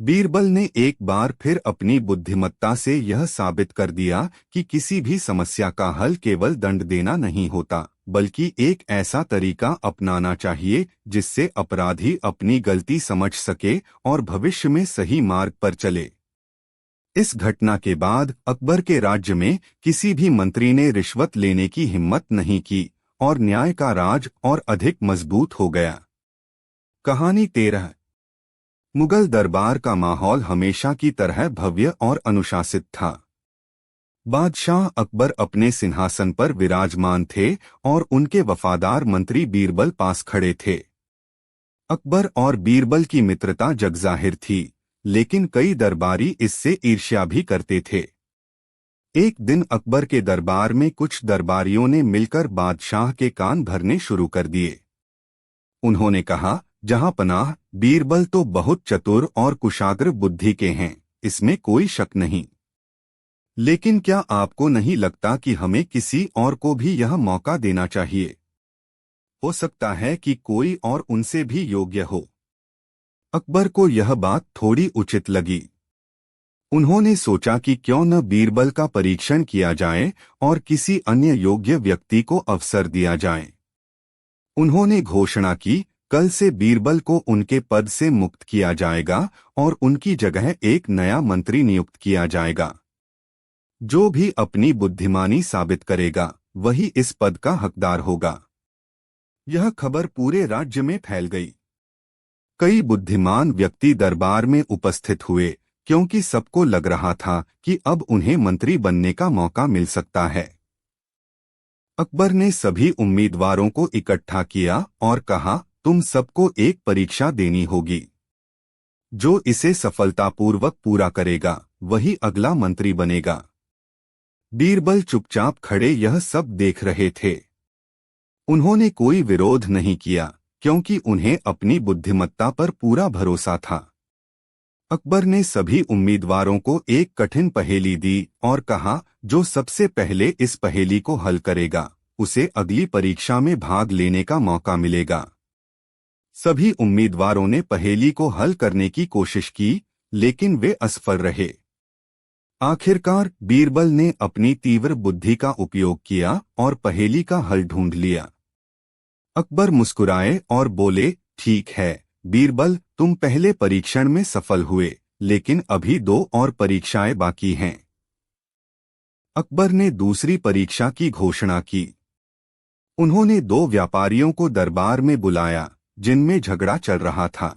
बीरबल ने एक बार फिर अपनी बुद्धिमत्ता से यह साबित कर दिया कि किसी भी समस्या का हल केवल दंड देना नहीं होता, बल्कि एक ऐसा तरीका अपनाना चाहिए जिससे अपराधी अपनी गलती समझ सके और भविष्य में सही मार्ग पर चले। इस घटना के बाद अकबर के राज्य में किसी भी मंत्री ने रिश्वत लेने की हिम्मत नहीं की और न्याय का राज और अधिक मजबूत हो गया। कहानी 13। मुगल दरबार का माहौल हमेशा की तरह भव्य और अनुशासित था। बादशाह अकबर अपने सिंहासन पर विराजमान थे और उनके वफादार मंत्री बीरबल पास खड़े थे। अकबर और बीरबल की मित्रता जगजाहिर थी, लेकिन कई दरबारी इससे ईर्ष्या भी करते थे। एक दिन अकबर के दरबार में कुछ दरबारियों ने मिलकर बादशाह के कान भरने शुरू कर दिए। उन्होंने कहा, जहांपनाह, बीरबल तो बहुत चतुर और कुशाग्र बुद्धि के हैं, इसमें कोई शक नहीं। लेकिन क्या आपको नहीं लगता कि हमें किसी और को भी यह मौका देना चाहिए? हो सकता है कि कोई और उनसे भी योग्य हो। अकबर को यह बात थोड़ी उचित लगी। उन्होंने सोचा कि क्यों न बीरबल का परीक्षण किया जाए और किसी अन्य योग्य व्यक्ति को अवसर दिया जाए। उन्होंने घोषणा की, कल से बीरबल को उनके पद से मुक्त किया जाएगा और उनकी जगह एक नया मंत्री नियुक्त किया जाएगा। जो भी अपनी बुद्धिमानी साबित करेगा, वही इस पद का हकदार होगा। यह खबर पूरे राज्य में फैल गई। कई बुद्धिमान व्यक्ति दरबार में उपस्थित हुए, क्योंकि सबको लग रहा था कि अब उन्हें मंत्री बनने का मौका मिल सकता है। अकबर ने सभी उम्मीदवारों को इकट्ठा किया और कहा, तुम सबको एक परीक्षा देनी होगी। जो इसे सफलतापूर्वक पूरा करेगा, वही अगला मंत्री बनेगा। बीरबल चुपचाप खड़े यह सब देख रहे थे। उन्होंने कोई विरोध नहीं किया क्योंकि उन्हें अपनी बुद्धिमत्ता पर पूरा भरोसा था। अकबर ने सभी उम्मीदवारों को एक कठिन पहेली दी और कहा, जो सबसे पहले इस पहेली को हल करेगा उसे अगली परीक्षा में भाग लेने का मौका मिलेगा। सभी उम्मीदवारों ने पहेली को हल करने की कोशिश की, लेकिन वे असफल रहे। आखिरकार बीरबल ने अपनी तीव्र बुद्धि का उपयोग किया और पहेली का हल ढूंढ लिया। अकबर मुस्कुराए और बोले, ठीक है बीरबल, तुम पहले परीक्षण में सफल हुए, लेकिन अभी 2 और परीक्षाएं बाकी हैं। अकबर ने दूसरी परीक्षा की घोषणा की। उन्होंने 2 व्यापारियों को दरबार में बुलाया जिनमें झगड़ा चल रहा था।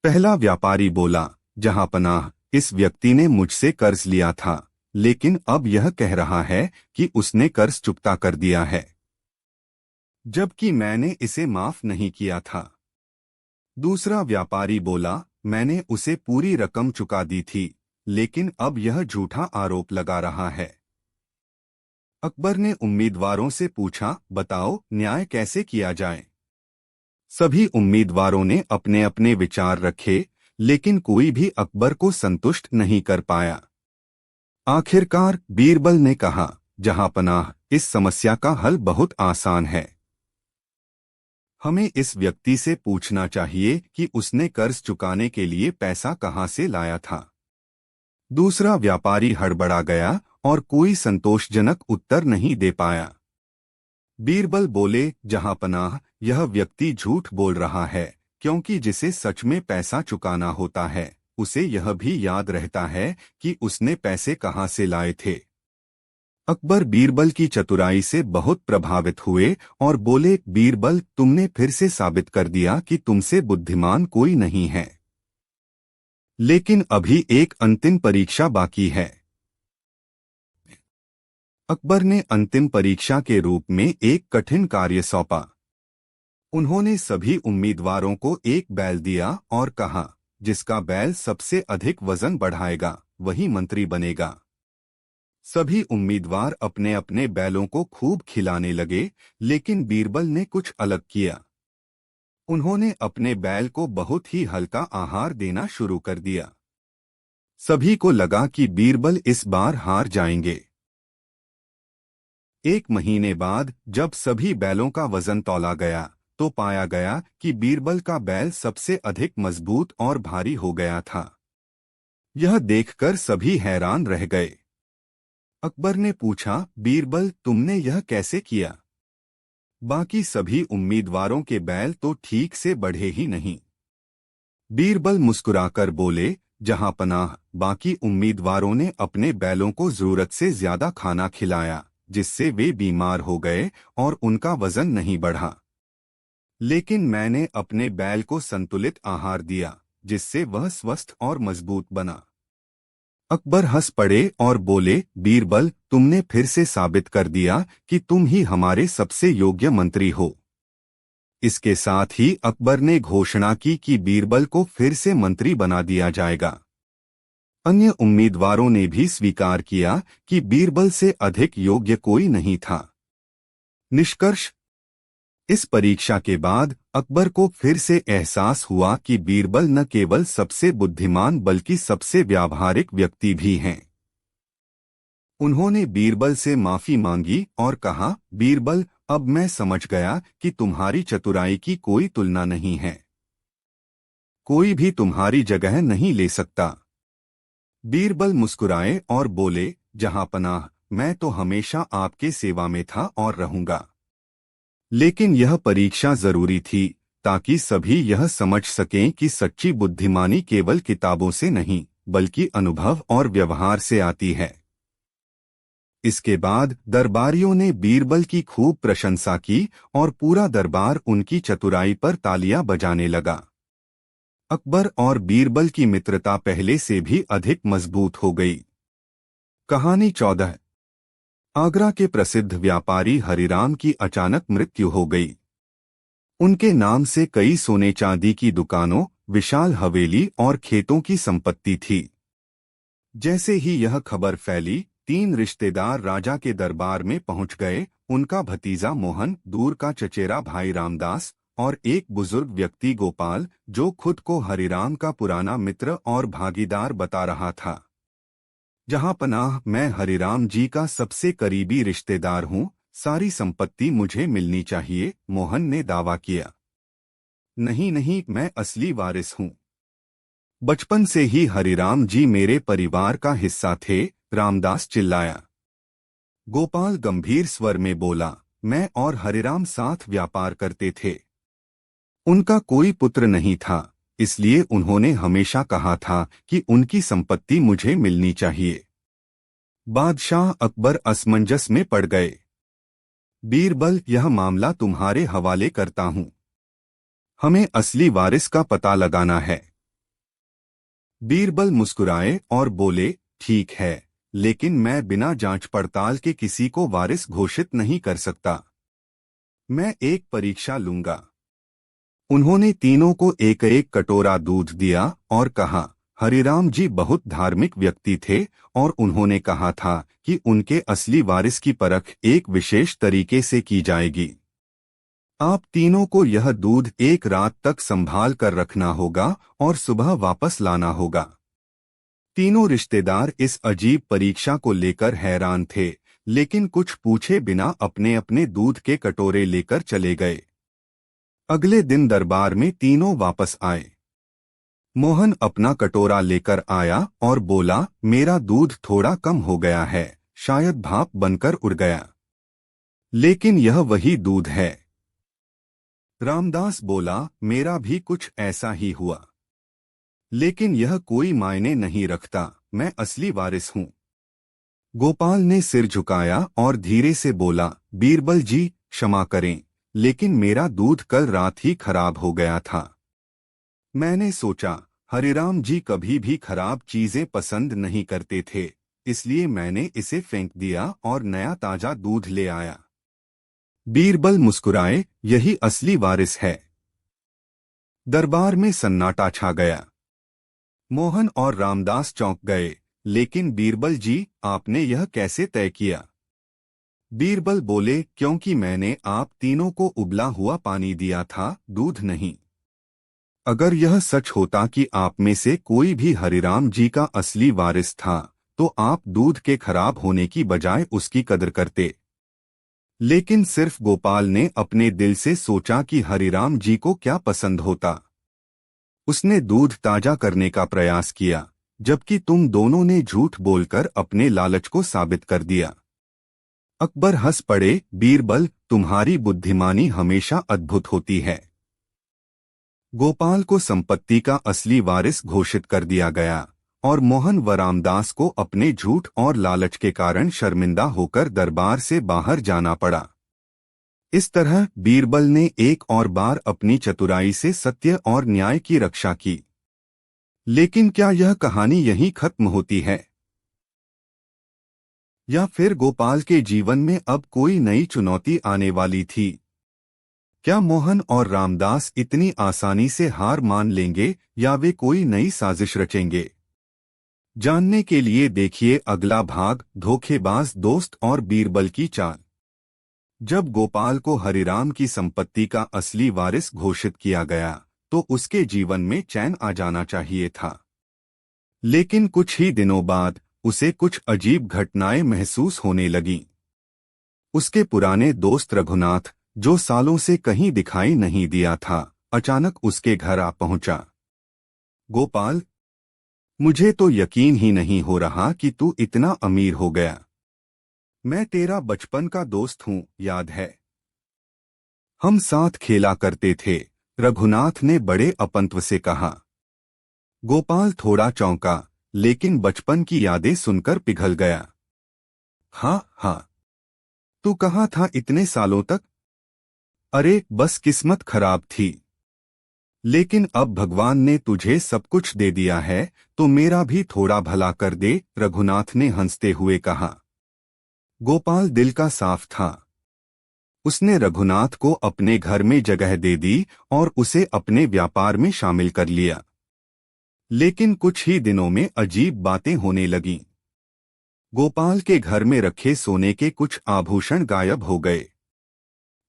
पहला व्यापारी बोला, जहांपनाह, इस व्यक्ति ने मुझसे कर्ज लिया था, लेकिन अब यह कह रहा है कि उसने कर्ज चुकता कर दिया है, जबकि मैंने इसे माफ नहीं किया था। दूसरा व्यापारी बोला, मैंने उसे पूरी रकम चुका दी थी, लेकिन अब यह झूठा आरोप लगा रहा है। अकबर ने उम्मीदवारों से पूछा, बताओ न्याय कैसे किया जाए। सभी उम्मीदवारों ने अपने अपने विचार रखे, लेकिन कोई भी अकबर को संतुष्ट नहीं कर पाया। आखिरकार बीरबल ने कहा, जहांपनाह, इस समस्या का हल बहुत आसान है। हमें इस व्यक्ति से पूछना चाहिए कि उसने कर्ज चुकाने के लिए पैसा कहां से लाया था। दूसरा व्यापारी हड़बड़ा गया और कोई संतोषजनक उत्तर नहीं दे पाया। बीरबल बोले, जहांपनाह, यह व्यक्ति झूठ बोल रहा है, क्योंकि जिसे सच में पैसा चुकाना होता है उसे यह भी याद रहता है कि उसने पैसे कहां से लाए थे। अकबर बीरबल की चतुराई से बहुत प्रभावित हुए और बोले, बीरबल, तुमने फिर से साबित कर दिया कि तुमसे बुद्धिमान कोई नहीं है। लेकिन अभी एक अंतिम परीक्षा बाकी है। अकबर ने अंतिम परीक्षा के रूप में एक कठिन कार्य सौंपा। उन्होंने सभी उम्मीदवारों को एक बैल दिया और कहा, जिसका बैल सबसे अधिक वजन बढ़ाएगा वही मंत्री बनेगा। सभी उम्मीदवार अपने अपने बैलों को खूब खिलाने लगे, लेकिन बीरबल ने कुछ अलग किया। उन्होंने अपने बैल को बहुत ही हल्का आहार देना शुरू कर दिया। सभी को लगा कि बीरबल इस बार हार जाएंगे। 1 महीने बाद जब सभी बैलों का वजन तौला गया तो पाया गया कि बीरबल का बैल सबसे अधिक मजबूत और भारी हो गया था। यह देखकर सभी हैरान रह गए। अकबर ने पूछा, बीरबल, तुमने यह कैसे किया? बाकी सभी उम्मीदवारों के बैल तो ठीक से बढ़े ही नहीं। बीरबल मुस्कुराकर बोले, जहांपनाह, बाकी उम्मीदवारों ने अपने बैलों को जरूरत से ज्यादा खाना खिलाया, जिससे वे बीमार हो गए और उनका वजन नहीं बढ़ा। लेकिन मैंने अपने बैल को संतुलित आहार दिया, जिससे वह स्वस्थ और मजबूत बना। अकबर हंस पड़े और बोले, बीरबल, तुमने फिर से साबित कर दिया कि तुम ही हमारे सबसे योग्य मंत्री हो। इसके साथ ही अकबर ने घोषणा की कि बीरबल को फिर से मंत्री बना दिया जाएगा। अन्य उम्मीदवारों ने भी स्वीकार किया कि बीरबल से अधिक योग्य कोई नहीं था। निष्कर्ष: इस परीक्षा के बाद अकबर को फिर से एहसास हुआ कि बीरबल न केवल सबसे बुद्धिमान बल्कि सबसे व्यावहारिक व्यक्ति भी हैं। उन्होंने बीरबल से माफी मांगी और कहा, बीरबल, अब मैं समझ गया कि तुम्हारी चतुराई की कोई तुलना नहीं है। कोई भी तुम्हारी जगह नहीं ले सकता। बीरबल मुस्कुराए और बोले, जहांपनाह, मैं तो हमेशा आपके सेवा में था और रहूंगा। लेकिन यह परीक्षा जरूरी थी ताकि सभी यह समझ सकें कि सच्ची बुद्धिमानी केवल किताबों से नहीं बल्कि अनुभव और व्यवहार से आती है। इसके बाद दरबारियों ने बीरबल की खूब प्रशंसा की और पूरा दरबार उनकी चतुराई पर तालियां बजाने लगा। अकबर और बीरबल की मित्रता पहले से भी अधिक मजबूत हो गई। कहानी 14। आगरा के प्रसिद्ध व्यापारी हरिराम की अचानक मृत्यु हो गई। उनके नाम से कई सोने चांदी की दुकानों, विशाल हवेली और खेतों की संपत्ति थी। जैसे ही यह खबर फैली, 3 रिश्तेदार राजा के दरबार में पहुंच गए उनका भतीजा मोहन, दूर का चचेरा भाई रामदास और एक बुजुर्ग व्यक्ति गोपाल, जो खुद को हरिराम का पुराना मित्र और भागीदार बता रहा था। जहां पनाह, मैं हरिराम जी का सबसे करीबी रिश्तेदार हूँ, सारी संपत्ति मुझे मिलनी चाहिए, मोहन ने दावा किया। नहीं नहीं, मैं असली वारिस हूँ। बचपन से ही हरिराम जी मेरे परिवार का हिस्सा थे, रामदास चिल्लाया। गोपाल गंभीर स्वर में बोला, मैं और हरिराम साथ व्यापार करते थे। उनका कोई पुत्र नहीं था, इसलिए उन्होंने हमेशा कहा था कि उनकी संपत्ति मुझे मिलनी चाहिए। बादशाह अकबर असमंजस में पड़ गए। बीरबल, यह मामला तुम्हारे हवाले करता हूं। हमें असली वारिस का पता लगाना है। बीरबल मुस्कुराए और बोले, ठीक है, लेकिन मैं बिना जांच पड़ताल के किसी को वारिस घोषित नहीं कर सकता। मैं एक परीक्षा लूंगा। उन्होंने तीनों को एक एक कटोरा दूध दिया और कहा, हरिराम जी बहुत धार्मिक व्यक्ति थे और उन्होंने कहा था कि उनके असली वारिस की परख एक विशेष तरीके से की जाएगी। आप तीनों को यह दूध एक रात तक संभाल कर रखना होगा और सुबह वापस लाना होगा। तीनों रिश्तेदार इस अजीब परीक्षा को लेकर हैरान थे, लेकिन कुछ पूछे बिना अपने अपने दूध के कटोरे लेकर चले गए। अगले दिन दरबार में तीनों वापस आए। मोहन अपना कटोरा लेकर आया और बोला, मेरा दूध थोड़ा कम हो गया है, शायद भाप बनकर उड़ गया। लेकिन यह वही दूध है। रामदास बोला, मेरा भी कुछ ऐसा ही हुआ। लेकिन यह कोई मायने नहीं रखता, मैं असली वारिस हूँ। गोपाल ने सिर झुकाया और धीरे से बोला, बीरबल जी, क्षमा करें, लेकिन मेरा दूध कल रात ही खराब हो गया था। मैंने सोचा हरिराम जी कभी भी खराब चीजें पसंद नहीं करते थे, इसलिए मैंने इसे फेंक दिया और नया ताजा दूध ले आया। बीरबल मुस्कुराए, यही असली वारिस है। दरबार में सन्नाटा छा गया। मोहन और रामदास चौंक गए, लेकिन बीरबल जी, आपने यह कैसे तय किया? बीरबल बोले, क्योंकि मैंने आप तीनों को उबला हुआ पानी दिया था, दूध नहीं। अगर यह सच होता कि आप में से कोई भी हरिराम जी का असली वारिस था, तो आप दूध के खराब होने की बजाय उसकी कदर करते। लेकिन सिर्फ गोपाल ने अपने दिल से सोचा कि हरिराम जी को क्या पसंद होता। उसने दूध ताजा करने का प्रयास किया, जबकि तुम दोनों ने झूठ बोलकर अपने लालच को साबित कर दिया। अकबर हंस पड़े, बीरबल, तुम्हारी बुद्धिमानी हमेशा अद्भुत होती है। गोपाल को संपत्ति का असली वारिस घोषित कर दिया गया और मोहन व रामदास को अपने झूठ और लालच के कारण शर्मिंदा होकर दरबार से बाहर जाना पड़ा। इस तरह बीरबल ने एक और बार अपनी चतुराई से सत्य और न्याय की रक्षा की। लेकिन क्या यह कहानी यहीं खत्म होती है? या फिर गोपाल के जीवन में अब कोई नई चुनौती आने वाली थी? क्या मोहन और रामदास इतनी आसानी से हार मान लेंगे या वे कोई नई साजिश रचेंगे? जानने के लिए देखिए अगला भाग, धोखेबाज दोस्त और बीरबल की चाल। जब गोपाल को हरिराम की संपत्ति का असली वारिस घोषित किया गया, तो उसके जीवन में चैन आ जाना चाहिए था। लेकिन कुछ ही दिनों बाद उसे कुछ अजीब घटनाएं महसूस होने लगीं। उसके पुराने दोस्त रघुनाथ, जो सालों से कहीं दिखाई नहीं दिया था, अचानक उसके घर आ पहुंचा। गोपाल, मुझे तो यकीन ही नहीं हो रहा कि तू इतना अमीर हो गया। मैं तेरा बचपन का दोस्त हूं, याद है? हम साथ खेला करते थे, रघुनाथ ने बड़े अपंत्व से कहा। गोपाल थोड़ा चौंका, लेकिन बचपन की यादें सुनकर पिघल गया। हाँ हाँ, तू कहाँ था इतने सालों तक? अरे बस किस्मत खराब थी। लेकिन अब भगवान ने तुझे सब कुछ दे दिया है, तो मेरा भी थोड़ा भला कर दे, रघुनाथ ने हंसते हुए कहा। गोपाल दिल का साफ था। उसने रघुनाथ को अपने घर में जगह दे दी और उसे अपने व्यापार में शामिल कर लिया। लेकिन कुछ ही दिनों में अजीब बातें होने लगीं। गोपाल के घर में रखे सोने के कुछ आभूषण गायब हो गए।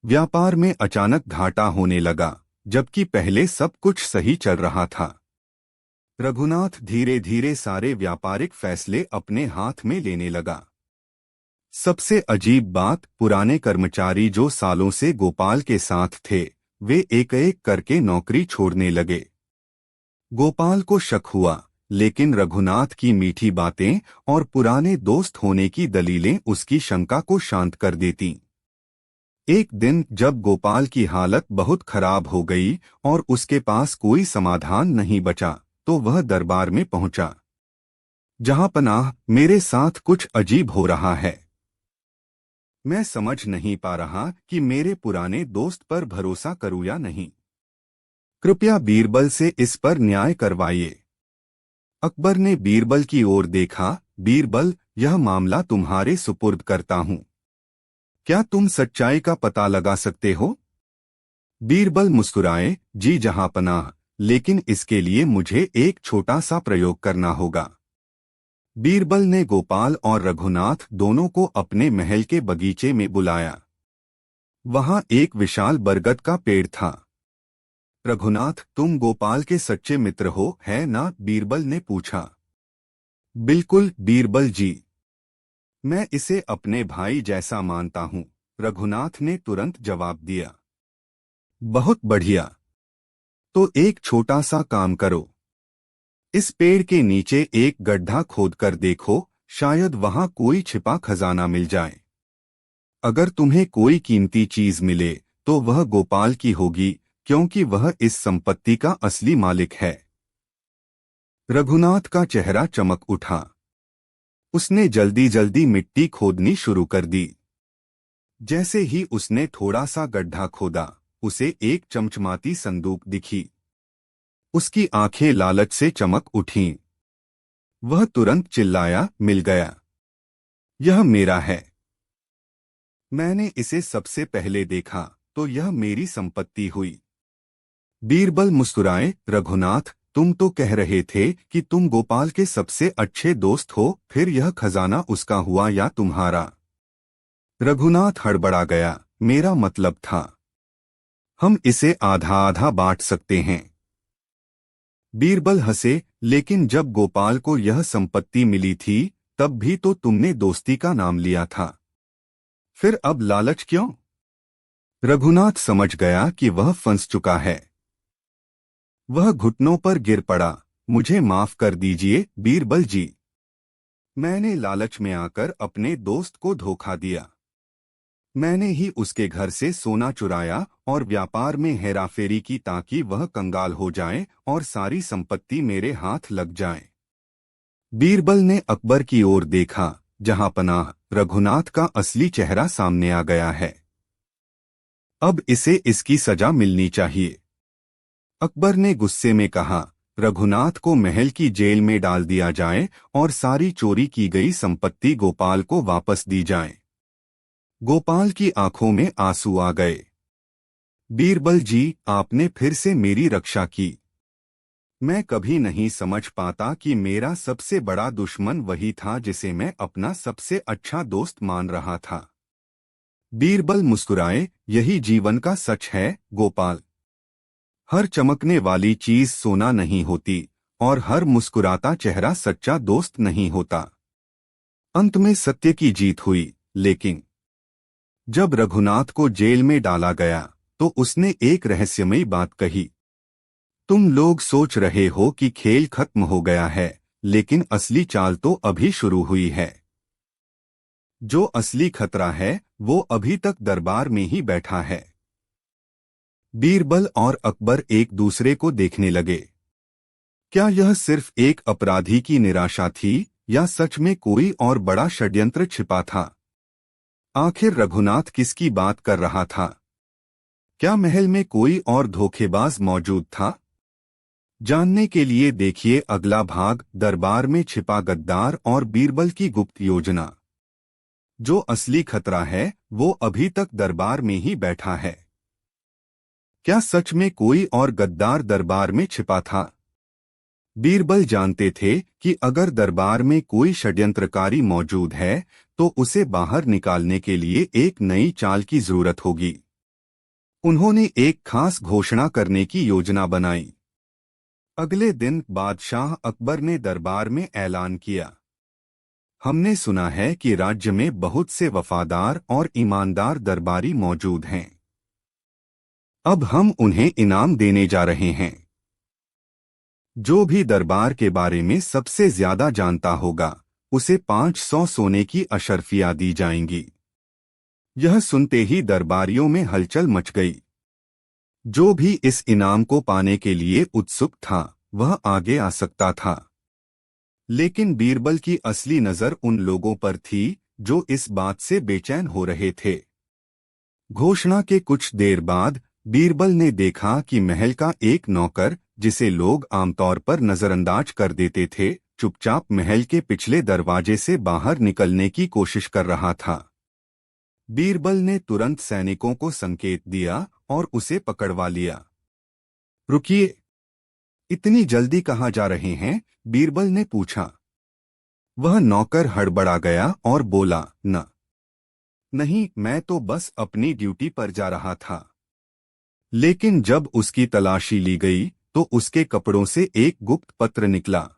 व्यापार में अचानक घाटा होने लगा, जबकि पहले सब कुछ सही चल रहा था। रघुनाथ धीरे धीरे सारे व्यापारिक फैसले अपने हाथ में लेने लगा। सबसे अजीब बात, पुराने कर्मचारी जो सालों से गोपाल के साथ थे, वे एक एक करके नौकरी छोड़ने लगे। गोपाल को शक हुआ, लेकिन रघुनाथ की मीठी बातें और पुराने दोस्त होने की दलीलें उसकी शंका को शांत कर देती। एक दिन जब गोपाल की हालत बहुत खराब हो गई और उसके पास कोई समाधान नहीं बचा, तो वह दरबार में पहुंचा। जहांपनाह, मेरे साथ कुछ अजीब हो रहा है। मैं समझ नहीं पा रहा कि मेरे पुराने दोस्त पर भरोसा करूं या नहीं। कृपया बीरबल से इस पर न्याय करवाइए। अकबर ने बीरबल की ओर देखा। बीरबल, यह मामला तुम्हारे सुपुर्द करता हूं। क्या तुम सच्चाई का पता लगा सकते हो? बीरबल मुस्कुराए, जी जहांपनाह, लेकिन इसके लिए मुझे एक छोटा सा प्रयोग करना होगा। बीरबल ने गोपाल और रघुनाथ दोनों को अपने महल के बगीचे में बुलाया। वहां एक विशाल बरगद का पेड़ था। रघुनाथ, तुम गोपाल के सच्चे मित्र हो, है ना? बीरबल ने पूछा। बिल्कुल बीरबल जी, मैं इसे अपने भाई जैसा मानता हूं, रघुनाथ ने तुरंत जवाब दिया। बहुत बढ़िया। तो एक छोटा सा काम करो। इस पेड़ के नीचे एक गड्ढा खोदकर देखो, शायद वहां कोई छिपा खजाना मिल जाए। अगर तुम्हें कोई कीमती चीज मिले तो वह गोपाल की होगी, क्योंकि वह इस संपत्ति का असली मालिक है। रघुनाथ का चेहरा चमक उठा। उसने जल्दी जल्दी मिट्टी खोदनी शुरू कर दी। जैसे ही उसने थोड़ा सा गड्ढा खोदा, उसे एक चमचमाती संदूक दिखी। उसकी आंखें लालच से चमक उठीं। वह तुरंत चिल्लाया, मिल गया। यह मेरा है। मैंने इसे सबसे पहले देखा तो यह मेरी संपत्ति हुई। बीरबल मुस्कुराए, रघुनाथ, तुम तो कह रहे थे कि तुम गोपाल के सबसे अच्छे दोस्त हो, फिर यह खजाना उसका हुआ या तुम्हारा? रघुनाथ हड़बड़ा गया, मेरा मतलब था, हम इसे आधा आधा बांट सकते हैं। बीरबल हंसे, लेकिन जब गोपाल को यह संपत्ति मिली थी, तब भी तो तुमने दोस्ती का नाम लिया था। फिर अब लालच क्यों? रघुनाथ समझ गया कि वह फंस चुका है। वह घुटनों पर गिर पड़ा। मुझे माफ कर दीजिए बीरबल जी। मैंने लालच में आकर अपने दोस्त को धोखा दिया। मैंने ही उसके घर से सोना चुराया और व्यापार में हेराफेरी की ताकि वह कंगाल हो जाए और सारी संपत्ति मेरे हाथ लग जाए। बीरबल ने अकबर की ओर देखा। जहांपनाह, रघुनाथ का असली चेहरा सामने आ गया है। अब इसे इसकी सजा मिलनी चाहिए। अकबर ने गुस्से में कहा, रघुनाथ को महल की जेल में डाल दिया जाए और सारी चोरी की गई संपत्ति गोपाल को वापस दी जाए। गोपाल की आंखों में आंसू आ गए। बीरबल जी, आपने फिर से मेरी रक्षा की। मैं कभी नहीं समझ पाता कि मेरा सबसे बड़ा दुश्मन वही था जिसे मैं अपना सबसे अच्छा दोस्त मान रहा था। बीरबल मुस्कुराए, यही जीवन का सच है गोपाल। हर चमकने वाली चीज सोना नहीं होती और हर मुस्कुराता चेहरा सच्चा दोस्त नहीं होता। अंत में सत्य की जीत हुई, लेकिन जब रघुनाथ को जेल में डाला गया तो उसने एक रहस्यमयी बात कही। तुम लोग सोच रहे हो कि खेल खत्म हो गया है, लेकिन असली चाल तो अभी शुरू हुई है। जो असली खतरा है वो अभी तक दरबार में ही बैठा है। बीरबल और अकबर एक दूसरे को देखने लगे। क्या यह सिर्फ एक अपराधी की निराशा थी या सच में कोई और बड़ा षड्यंत्र छिपा था? आखिर रघुनाथ किसकी बात कर रहा था? क्या महल में कोई और धोखेबाज मौजूद था? जानने के लिए देखिए अगला भाग, दरबार में छिपा गद्दार और बीरबल की गुप्त योजना। जो असली खतरा है वो अभी तक दरबार में ही बैठा है। क्या सच में कोई और गद्दार दरबार में छिपा था? बीरबल जानते थे कि अगर दरबार में कोई षड्यंत्रकारी मौजूद है तो उसे बाहर निकालने के लिए एक नई चाल की जरूरत होगी। उन्होंने एक खास घोषणा करने की योजना बनाई। अगले दिन बादशाह अकबर ने दरबार में ऐलान किया, हमने सुना है कि राज्य में बहुत से वफादार और ईमानदार दरबारी मौजूद हैं। अब हम उन्हें इनाम देने जा रहे हैं। जो भी दरबार के बारे में सबसे ज्यादा जानता होगा उसे 500 सोने की अशर्फियां दी जाएंगी। यह सुनते ही दरबारियों में हलचल मच गई। जो भी इस इनाम को पाने के लिए उत्सुक था वह आगे आ सकता था, लेकिन बीरबल की असली नजर उन लोगों पर थी जो इस बात से बेचैन हो रहे थे। घोषणा के कुछ देर बाद बीरबल ने देखा कि महल का एक नौकर, जिसे लोग आमतौर पर नजरअंदाज कर देते थे, चुपचाप महल के पिछले दरवाजे से बाहर निकलने की कोशिश कर रहा था। बीरबल ने तुरंत सैनिकों को संकेत दिया और उसे पकड़वा लिया। रुकिए, इतनी जल्दी कहाँ जा रहे हैं? बीरबल ने पूछा। वह नौकर हड़बड़ा गया और बोला, नहीं, मैं तो बस अपनी ड्यूटी पर जा रहा था। लेकिन जब उसकी तलाशी ली गई तो उसके कपड़ों से एक गुप्त पत्र निकला।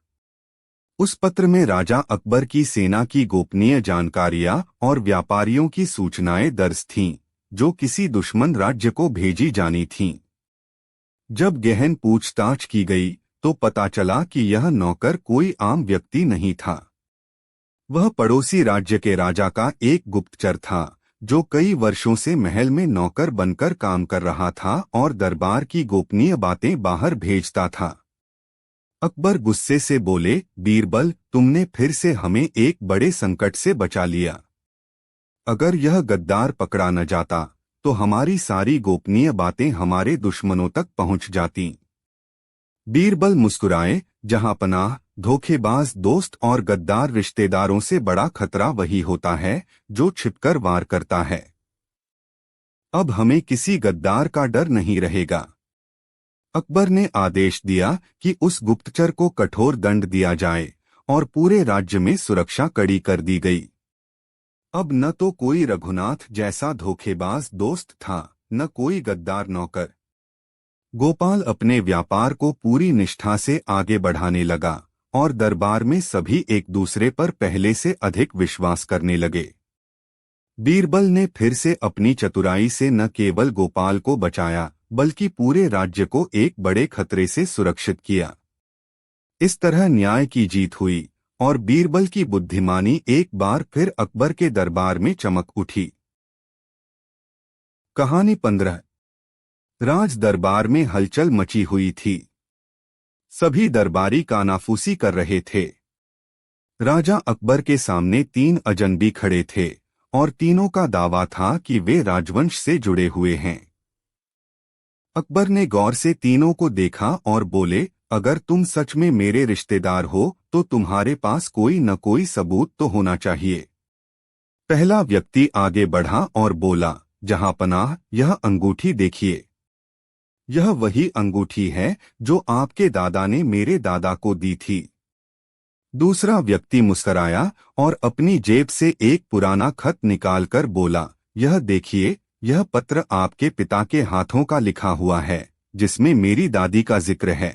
उस पत्र में राजा अकबर की सेना की गोपनीय जानकारियां और व्यापारियों की सूचनाएं दर्ज थीं, जो किसी दुश्मन राज्य को भेजी जानी थीं। जब गहन पूछताछ की गई तो पता चला कि यह नौकर कोई आम व्यक्ति नहीं था। वह पड़ोसी राज्य के राजा का एक गुप्तचर था, जो कई वर्षों से महल में नौकर बनकर काम कर रहा था और दरबार की गोपनीय बातें बाहर भेजता था। अकबर गुस्से से बोले, बीरबल, तुमने फिर से हमें एक बड़े संकट से बचा लिया। अगर यह गद्दार पकड़ा न जाता तो हमारी सारी गोपनीय बातें हमारे दुश्मनों तक पहुंच जातीं। बीरबल मुस्कुराए, जहां पनाह, धोखेबाज दोस्त और गद्दार रिश्तेदारों से बड़ा खतरा वही होता है जो छिपकर वार करता है। अब हमें किसी गद्दार का डर नहीं रहेगा। अकबर ने आदेश दिया कि उस गुप्तचर को कठोर दंड दिया जाए और पूरे राज्य में सुरक्षा कड़ी कर दी गई। अब न तो कोई रघुनाथ जैसा धोखेबाज दोस्त था, न कोई गद्दार नौकर। गोपाल अपने व्यापार को पूरी निष्ठा से आगे बढ़ाने लगा और दरबार में सभी एक दूसरे पर पहले से अधिक विश्वास करने लगे। बीरबल ने फिर से अपनी चतुराई से न केवल गोपाल को बचाया बल्कि पूरे राज्य को एक बड़े खतरे से सुरक्षित किया। इस तरह न्याय की जीत हुई और बीरबल की बुद्धिमानी एक बार फिर अकबर के दरबार में चमक उठी। कहानी 15। राज दरबार में हलचल मची हुई थी। सभी दरबारी कानाफूसी कर रहे थे। राजा अकबर के सामने 3 अजनबी खड़े थे और तीनों का दावा था कि वे राजवंश से जुड़े हुए हैं। अकबर ने गौर से तीनों को देखा और बोले, अगर तुम सच में मेरे रिश्तेदार हो तो तुम्हारे पास कोई न कोई सबूत तो होना चाहिए। पहला व्यक्ति आगे बढ़ा और बोला, जहांपनाह, यह अंगूठी देखिए। यह वही अंगूठी है जो आपके दादा ने मेरे दादा को दी थी। दूसरा व्यक्ति मुस्कराया और अपनी जेब से एक पुराना खत निकालकर बोला, यह देखिए, यह पत्र आपके पिता के हाथों का लिखा हुआ है, जिसमें मेरी दादी का जिक्र है।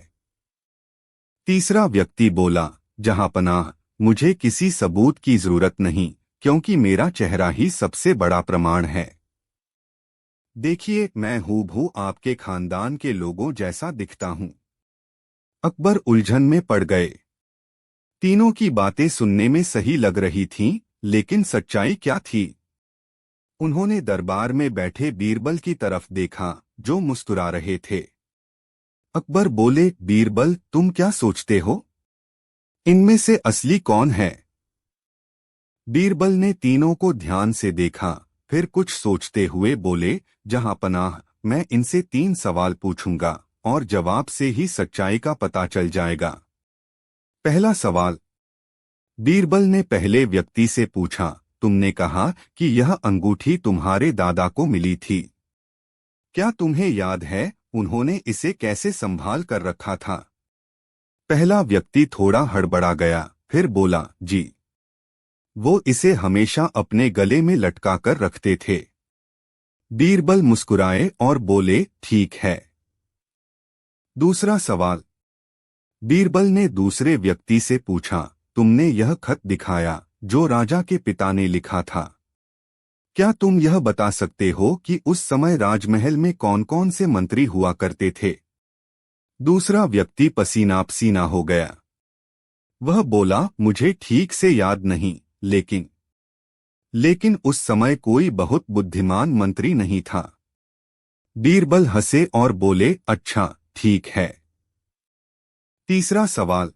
तीसरा व्यक्ति बोला, जहांपनाह, मुझे किसी सबूत की जरूरत नहीं, क्योंकि मेरा चेहरा ही सबसे बड़ा प्रमाण है। देखिए, मैं हूबहू आपके खानदान के लोगों जैसा दिखता हूं। अकबर उलझन में पड़ गए। तीनों की बातें सुनने में सही लग रही थीं, लेकिन सच्चाई क्या थी? उन्होंने दरबार में बैठे बीरबल की तरफ देखा, जो मुस्कुरा रहे थे। अकबर बोले, बीरबल, तुम क्या सोचते हो? इनमें से असली कौन है? बीरबल ने तीनों को ध्यान से देखा, फिर कुछ सोचते हुए बोले, जहांपनाह, मैं इनसे 3 सवाल पूछूंगा और जवाब से ही सच्चाई का पता चल जाएगा। पहला सवाल। बीरबल ने पहले व्यक्ति से पूछा, तुमने कहा कि यह अंगूठी तुम्हारे दादा को मिली थी। क्या तुम्हें याद है उन्होंने इसे कैसे संभाल कर रखा था? पहला व्यक्ति थोड़ा हड़बड़ा गया, फिर बोला, जी, वो इसे हमेशा अपने गले में लटका कर रखते थे। बीरबल मुस्कुराए और बोले, ठीक है। दूसरा सवाल। बीरबल ने दूसरे व्यक्ति से पूछा, तुमने यह खत दिखाया जो राजा के पिता ने लिखा था। क्या तुम यह बता सकते हो कि उस समय राजमहल में कौन कौन से मंत्री हुआ करते थे? दूसरा व्यक्ति पसीना पसीना हो गया। वह बोला, मुझे ठीक से याद नहीं, लेकिन उस समय कोई बहुत बुद्धिमान मंत्री नहीं था। बीरबल हंसे और बोले, अच्छा, ठीक है। तीसरा सवाल।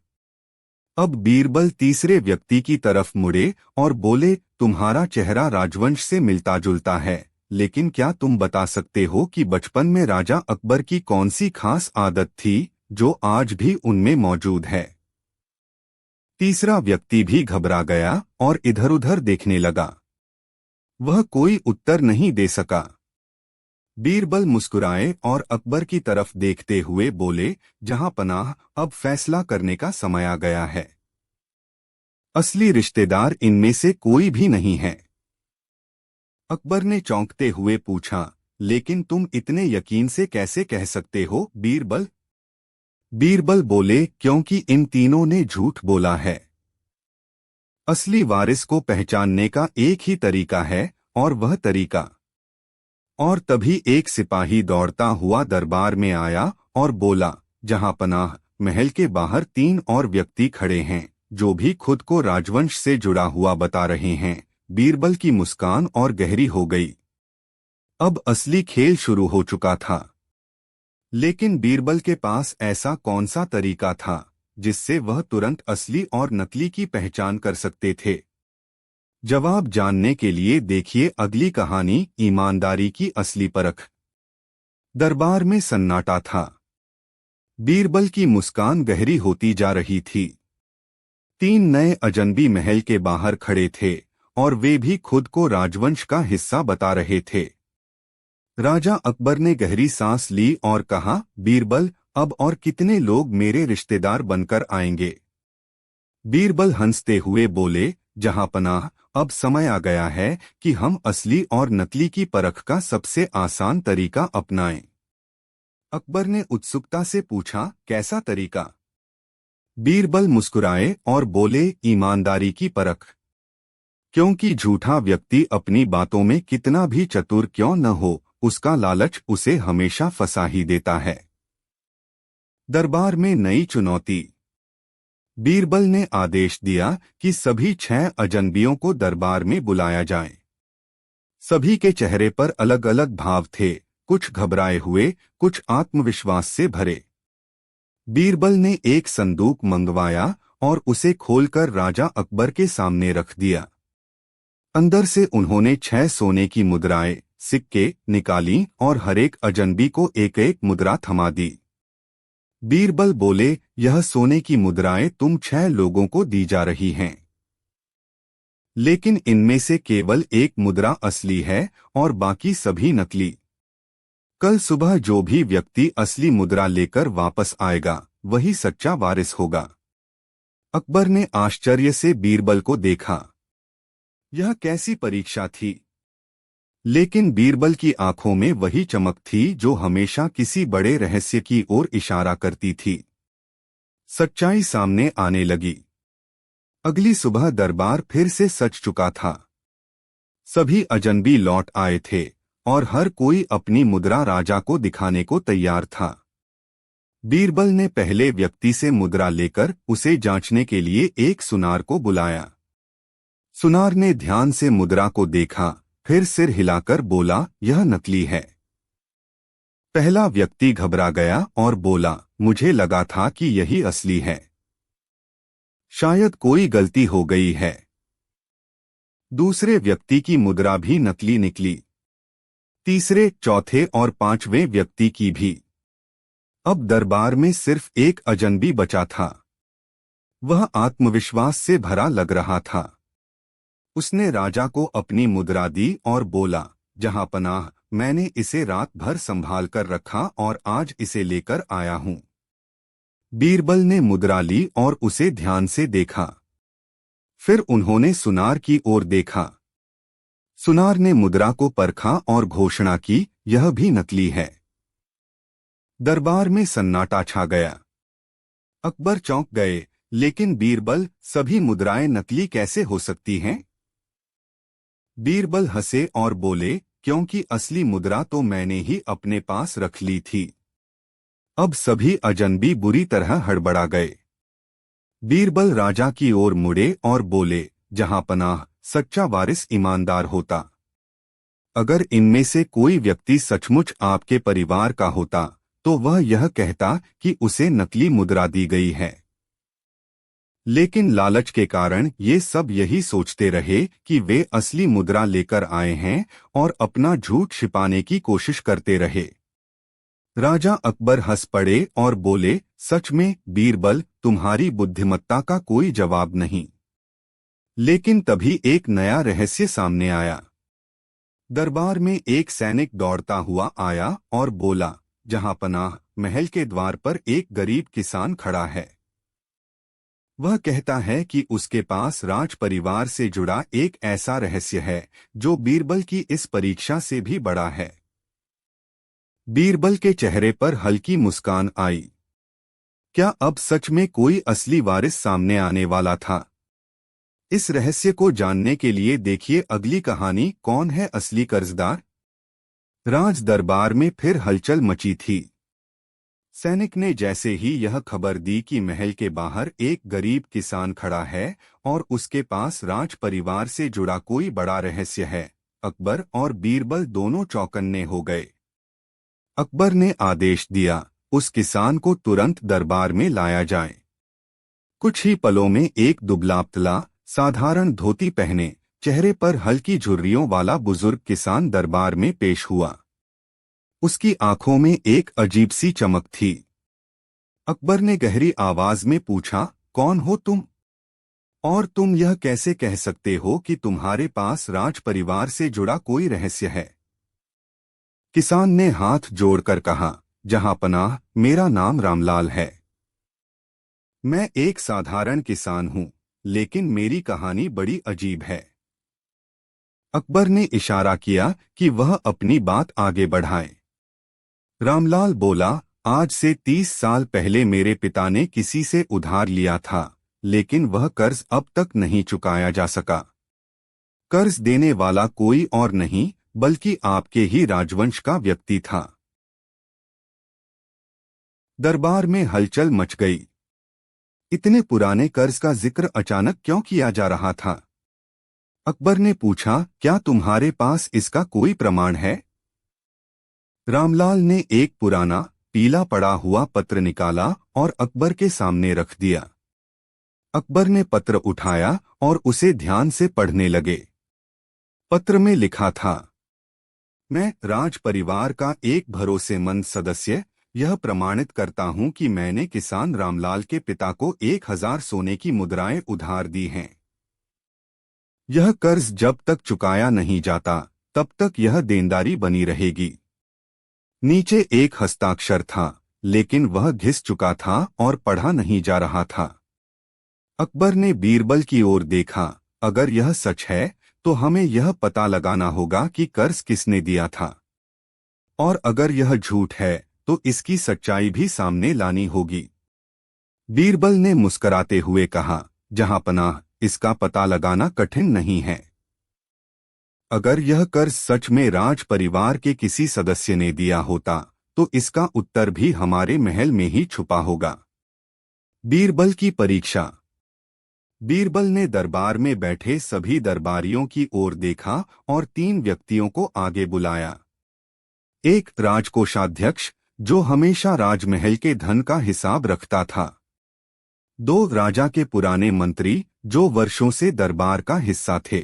अब बीरबल तीसरे व्यक्ति की तरफ मुड़े और बोले, तुम्हारा चेहरा राजवंश से मिलता जुलता है, लेकिन क्या तुम बता सकते हो कि बचपन में राजा अकबर की कौन सी खास आदत थी जो आज भी उनमें मौजूद है? तीसरा व्यक्ति भी घबरा गया और इधर-उधर देखने लगा। वह कोई उत्तर नहीं दे सका। बीरबल मुस्कुराए और अकबर की तरफ देखते हुए बोले, जहां पनाह, अब फैसला करने का समय आ गया है। असली रिश्तेदार इनमें से कोई भी नहीं है। अकबर ने चौंकते हुए पूछा, लेकिन तुम इतने यकीन से कैसे कह सकते हो, बीरबल? बीरबल बोले, क्योंकि इन तीनों ने झूठ बोला है। असली वारिस को पहचानने का एक ही तरीका है, और वह तरीका। और तभी एक सिपाही दौड़ता हुआ दरबार में आया और बोला, जहां पनाह, महल के बाहर 3 और व्यक्ति खड़े हैं जो भी खुद को राजवंश से जुड़ा हुआ बता रहे हैं। बीरबल की मुस्कान और गहरी हो गई। अब असली खेल शुरू हो चुका था। लेकिन बीरबल के पास ऐसा कौन सा तरीका था जिससे वह तुरंत असली और नकली की पहचान कर सकते थे? जवाब जानने के लिए देखिए अगली कहानी, ईमानदारी की असली परख। दरबार में सन्नाटा था। बीरबल की मुस्कान गहरी होती जा रही थी। 3 नए अजनबी महल के बाहर खड़े थे और वे भी खुद को राजवंश का हिस्सा बता रहे थे। राजा अकबर ने गहरी सांस ली और कहा, बीरबल, अब और कितने लोग मेरे रिश्तेदार बनकर आएंगे? बीरबल हंसते हुए बोले, जहां पनाह, अब समय आ गया है कि हम असली और नकली की परख का सबसे आसान तरीका अपनाएं। अकबर ने उत्सुकता से पूछा, कैसा तरीका? बीरबल मुस्कुराए और बोले, ईमानदारी की परख। क्योंकि झूठा व्यक्ति अपनी बातों में कितना भी चतुर क्यों न हो, उसका लालच उसे हमेशा फंसा ही देता है। दरबार में नई चुनौती। बीरबल ने आदेश दिया कि सभी 6 अजनबियों को दरबार में बुलाया जाए। सभी के चेहरे पर अलग अलग भाव थे, कुछ घबराए हुए, कुछ आत्मविश्वास से भरे। बीरबल ने एक संदूक मंगवाया और उसे खोलकर राजा अकबर के सामने रख दिया। अंदर से उन्होंने 6 सोने की मुद्राएं, सिक्के निकाली और हर एक अजनबी को एक एक मुद्रा थमा दी। बीरबल बोले, यह सोने की मुद्राएं तुम 6 लोगों को दी जा रही हैं। लेकिन इनमें से केवल एक मुद्रा असली है और बाकी सभी नकली। कल सुबह जो भी व्यक्ति असली मुद्रा लेकर वापस आएगा, वही सच्चा वारिस होगा। अकबर ने आश्चर्य से बीरबल को देखा। यह कैसी परीक्षा थी? लेकिन बीरबल की आंखों में वही चमक थी जो हमेशा किसी बड़े रहस्य की ओर इशारा करती थी। सच्चाई सामने आने लगी। अगली सुबह दरबार फिर से सज चुका था। सभी अजनबी लौट आए थे और हर कोई अपनी मुद्रा राजा को दिखाने को तैयार था। बीरबल ने पहले व्यक्ति से मुद्रा लेकर उसे जांचने के लिए एक सुनार को बुलाया। सुनार ने ध्यान से मुद्रा को देखा, फिर सिर हिलाकर बोला, यह नकली है। पहला व्यक्ति घबरा गया और बोला, मुझे लगा था कि यही असली है। शायद कोई गलती हो गई है। दूसरे व्यक्ति की मुद्रा भी नकली निकली। तीसरे, चौथे और 5वें व्यक्ति की भी। अब दरबार में सिर्फ एक अजनबी बचा था। वह आत्मविश्वास से भरा लग रहा था। उसने राजा को अपनी मुद्रा दी और बोला, जहां पनाह, मैंने इसे रात भर संभाल कर रखा और आज इसे लेकर आया हूं। बीरबल ने मुद्रा ली और उसे ध्यान से देखा। फिर उन्होंने सुनार की ओर देखा। सुनार ने मुद्रा को परखा और घोषणा की, यह भी नकली है। दरबार में सन्नाटा छा गया। अकबर चौंक गए, लेकिन बीरबल, सभी मुद्राएं नकली कैसे हो सकती हैं? बीरबल हंसे और बोले, क्योंकि असली मुद्रा तो मैंने ही अपने पास रख ली थी। अब सभी अजनबी बुरी तरह हड़बड़ा गए। बीरबल राजा की ओर मुड़े और बोले, जहांपनाह, सच्चा वारिस ईमानदार होता। अगर इनमें से कोई व्यक्ति सचमुच आपके परिवार का होता तो वह यह कहता कि उसे नकली मुद्रा दी गई है। लेकिन लालच के कारण ये सब यही सोचते रहे कि वे असली मुद्रा लेकर आए हैं और अपना झूठ छिपाने की कोशिश करते रहे। राजा अकबर हंस पड़े और बोले, सच में बीरबल, तुम्हारी बुद्धिमत्ता का कोई जवाब नहीं। लेकिन तभी एक नया रहस्य सामने आया। दरबार में एक सैनिक दौड़ता हुआ आया और बोला, जहांपनाह, महल के द्वार पर एक गरीब किसान खड़ा है। वह कहता है कि उसके पास राज परिवार से जुड़ा एक ऐसा रहस्य है जो बीरबल की इस परीक्षा से भी बड़ा है। बीरबल के चेहरे पर हल्की मुस्कान आई। क्या अब सच में कोई असली वारिस सामने आने वाला था? इस रहस्य को जानने के लिए देखिए अगली कहानी, कौन है असली कर्जदार। राज दरबार में फिर हलचल मची थी। सैनिक ने जैसे ही यह खबर दी कि महल के बाहर एक गरीब किसान खड़ा है और उसके पास राज परिवार से जुड़ा कोई बड़ा रहस्य है, अकबर और बीरबल दोनों चौकन्ने हो गए। अकबर ने आदेश दिया, उस किसान को तुरंत दरबार में लाया जाए। कुछ ही पलों में एक दुबला-पतला, साधारण धोती पहने, चेहरे पर हल्की झुर्रियों वाला बुजुर्ग किसान दरबार में पेश हुआ। उसकी आंखों में एक अजीब सी चमक थी। अकबर ने गहरी आवाज में पूछा, कौन हो तुम? और तुम यह कैसे कह सकते हो कि तुम्हारे पास राज परिवार से जुड़ा कोई रहस्य है? किसान ने हाथ जोड़कर कहा, जहांपनाह, मेरा नाम रामलाल है। मैं एक साधारण किसान हूं, लेकिन मेरी कहानी बड़ी अजीब है। अकबर ने इशारा किया कि वह अपनी बात आगे बढ़ाए। रामलाल बोला, आज से 30 साल पहले मेरे पिता ने किसी से उधार लिया था, लेकिन वह कर्ज अब तक नहीं चुकाया जा सका। कर्ज देने वाला कोई और नहीं बल्कि आपके ही राजवंश का व्यक्ति था। दरबार में हलचल मच गई। इतने पुराने कर्ज का जिक्र अचानक क्यों किया जा रहा था? अकबर ने पूछा, क्या तुम्हारे पास इसका कोई प्रमाण है? रामलाल ने एक पुराना, पीला पड़ा हुआ पत्र निकाला और अकबर के सामने रख दिया। अकबर ने पत्र उठाया और उसे ध्यान से पढ़ने लगे। पत्र में लिखा था, मैं राज परिवार का एक भरोसेमंद सदस्य यह प्रमाणित करता हूं कि मैंने किसान रामलाल के पिता को 1000 सोने की मुद्राएं उधार दी हैं। यह कर्ज जब तक चुकाया नहीं जाता तब तक यह देनदारी बनी रहेगी। नीचे एक हस्ताक्षर था, लेकिन वह घिस चुका था और पढ़ा नहीं जा रहा था। अकबर ने बीरबल की ओर देखा, अगर यह सच है तो हमें यह पता लगाना होगा कि कर्ज किसने दिया था, और अगर यह झूठ है तो इसकी सच्चाई भी सामने लानी होगी। बीरबल ने मुस्कुराते हुए कहा, जहांपनाह, इसका पता लगाना कठिन नहीं है। अगर यह कर्ज सच में राज परिवार के किसी सदस्य ने दिया होता तो इसका उत्तर भी हमारे महल में ही छुपा होगा। बीरबल की परीक्षा। बीरबल ने दरबार में बैठे सभी दरबारियों की ओर देखा और 3 व्यक्तियों को आगे बुलाया। एक राजकोषाध्यक्ष, जो हमेशा राजमहल के धन का हिसाब रखता था। 2 राजा के पुराने मंत्री, जो वर्षों से दरबार का हिस्सा थे।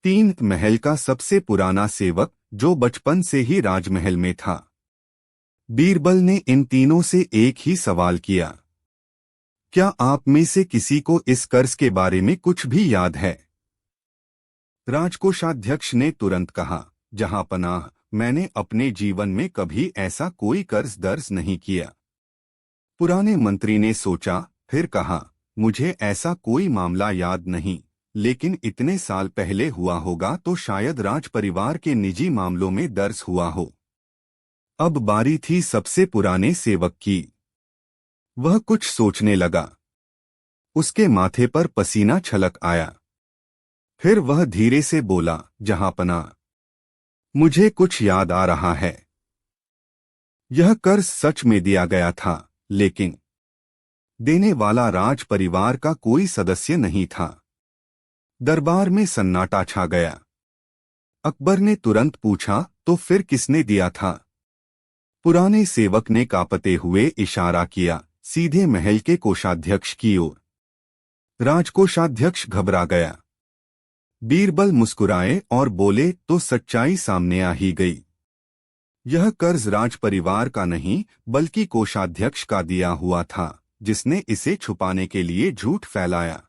3 महल का सबसे पुराना सेवक, जो बचपन से ही राजमहल में था। बीरबल ने इन तीनों से एक ही सवाल किया, क्या आप में से किसी को इस कर्ज के बारे में कुछ भी याद है? राजकोषाध्यक्ष ने तुरंत कहा, जहांपनाह, मैंने अपने जीवन में कभी ऐसा कोई कर्ज दर्ज नहीं किया। पुराने मंत्री ने सोचा, फिर कहा, मुझे ऐसा कोई मामला याद नहीं, लेकिन इतने साल पहले हुआ होगा तो शायद राज परिवार के निजी मामलों में दर्ज हुआ हो। अब बारी थी सबसे पुराने सेवक की। वह कुछ सोचने लगा। उसके माथे पर पसीना छलक आया। फिर वह धीरे से बोला, जहांपनाह, मुझे कुछ याद आ रहा है। यह कर्ज सच में दिया गया था, लेकिन देने वाला राज परिवार का कोई सदस्य नहीं था। दरबार में सन्नाटा छा गया। अकबर ने तुरंत पूछा, तो फिर किसने दिया था? पुराने सेवक ने कांपते हुए इशारा किया, सीधे महल के कोषाध्यक्ष की ओर। राजकोषाध्यक्ष घबरा गया। बीरबल मुस्कुराए और बोले, तो सच्चाई सामने आ ही गई। यह कर्ज राज परिवार का नहीं, बल्कि कोषाध्यक्ष का दिया हुआ था, जिसने इसे छुपाने के लिए झूठ फैलाया।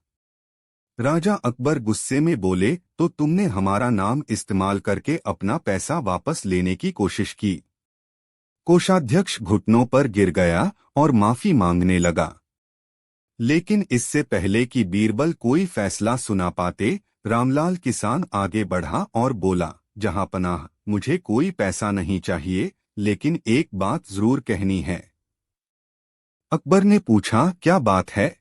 राजा अकबर गुस्से में बोले, तो तुमने हमारा नाम इस्तेमाल करके अपना पैसा वापस लेने की कोशिश की। कोषाध्यक्ष घुटनों पर गिर गया और माफी मांगने लगा। लेकिन इससे पहले कि बीरबल कोई फैसला सुना पाते, रामलाल किसान आगे बढ़ा और बोला, जहांपनाह, मुझे कोई पैसा नहीं चाहिए, लेकिन एक बात जरूर कहनी है। अकबर ने पूछा, क्या बात है?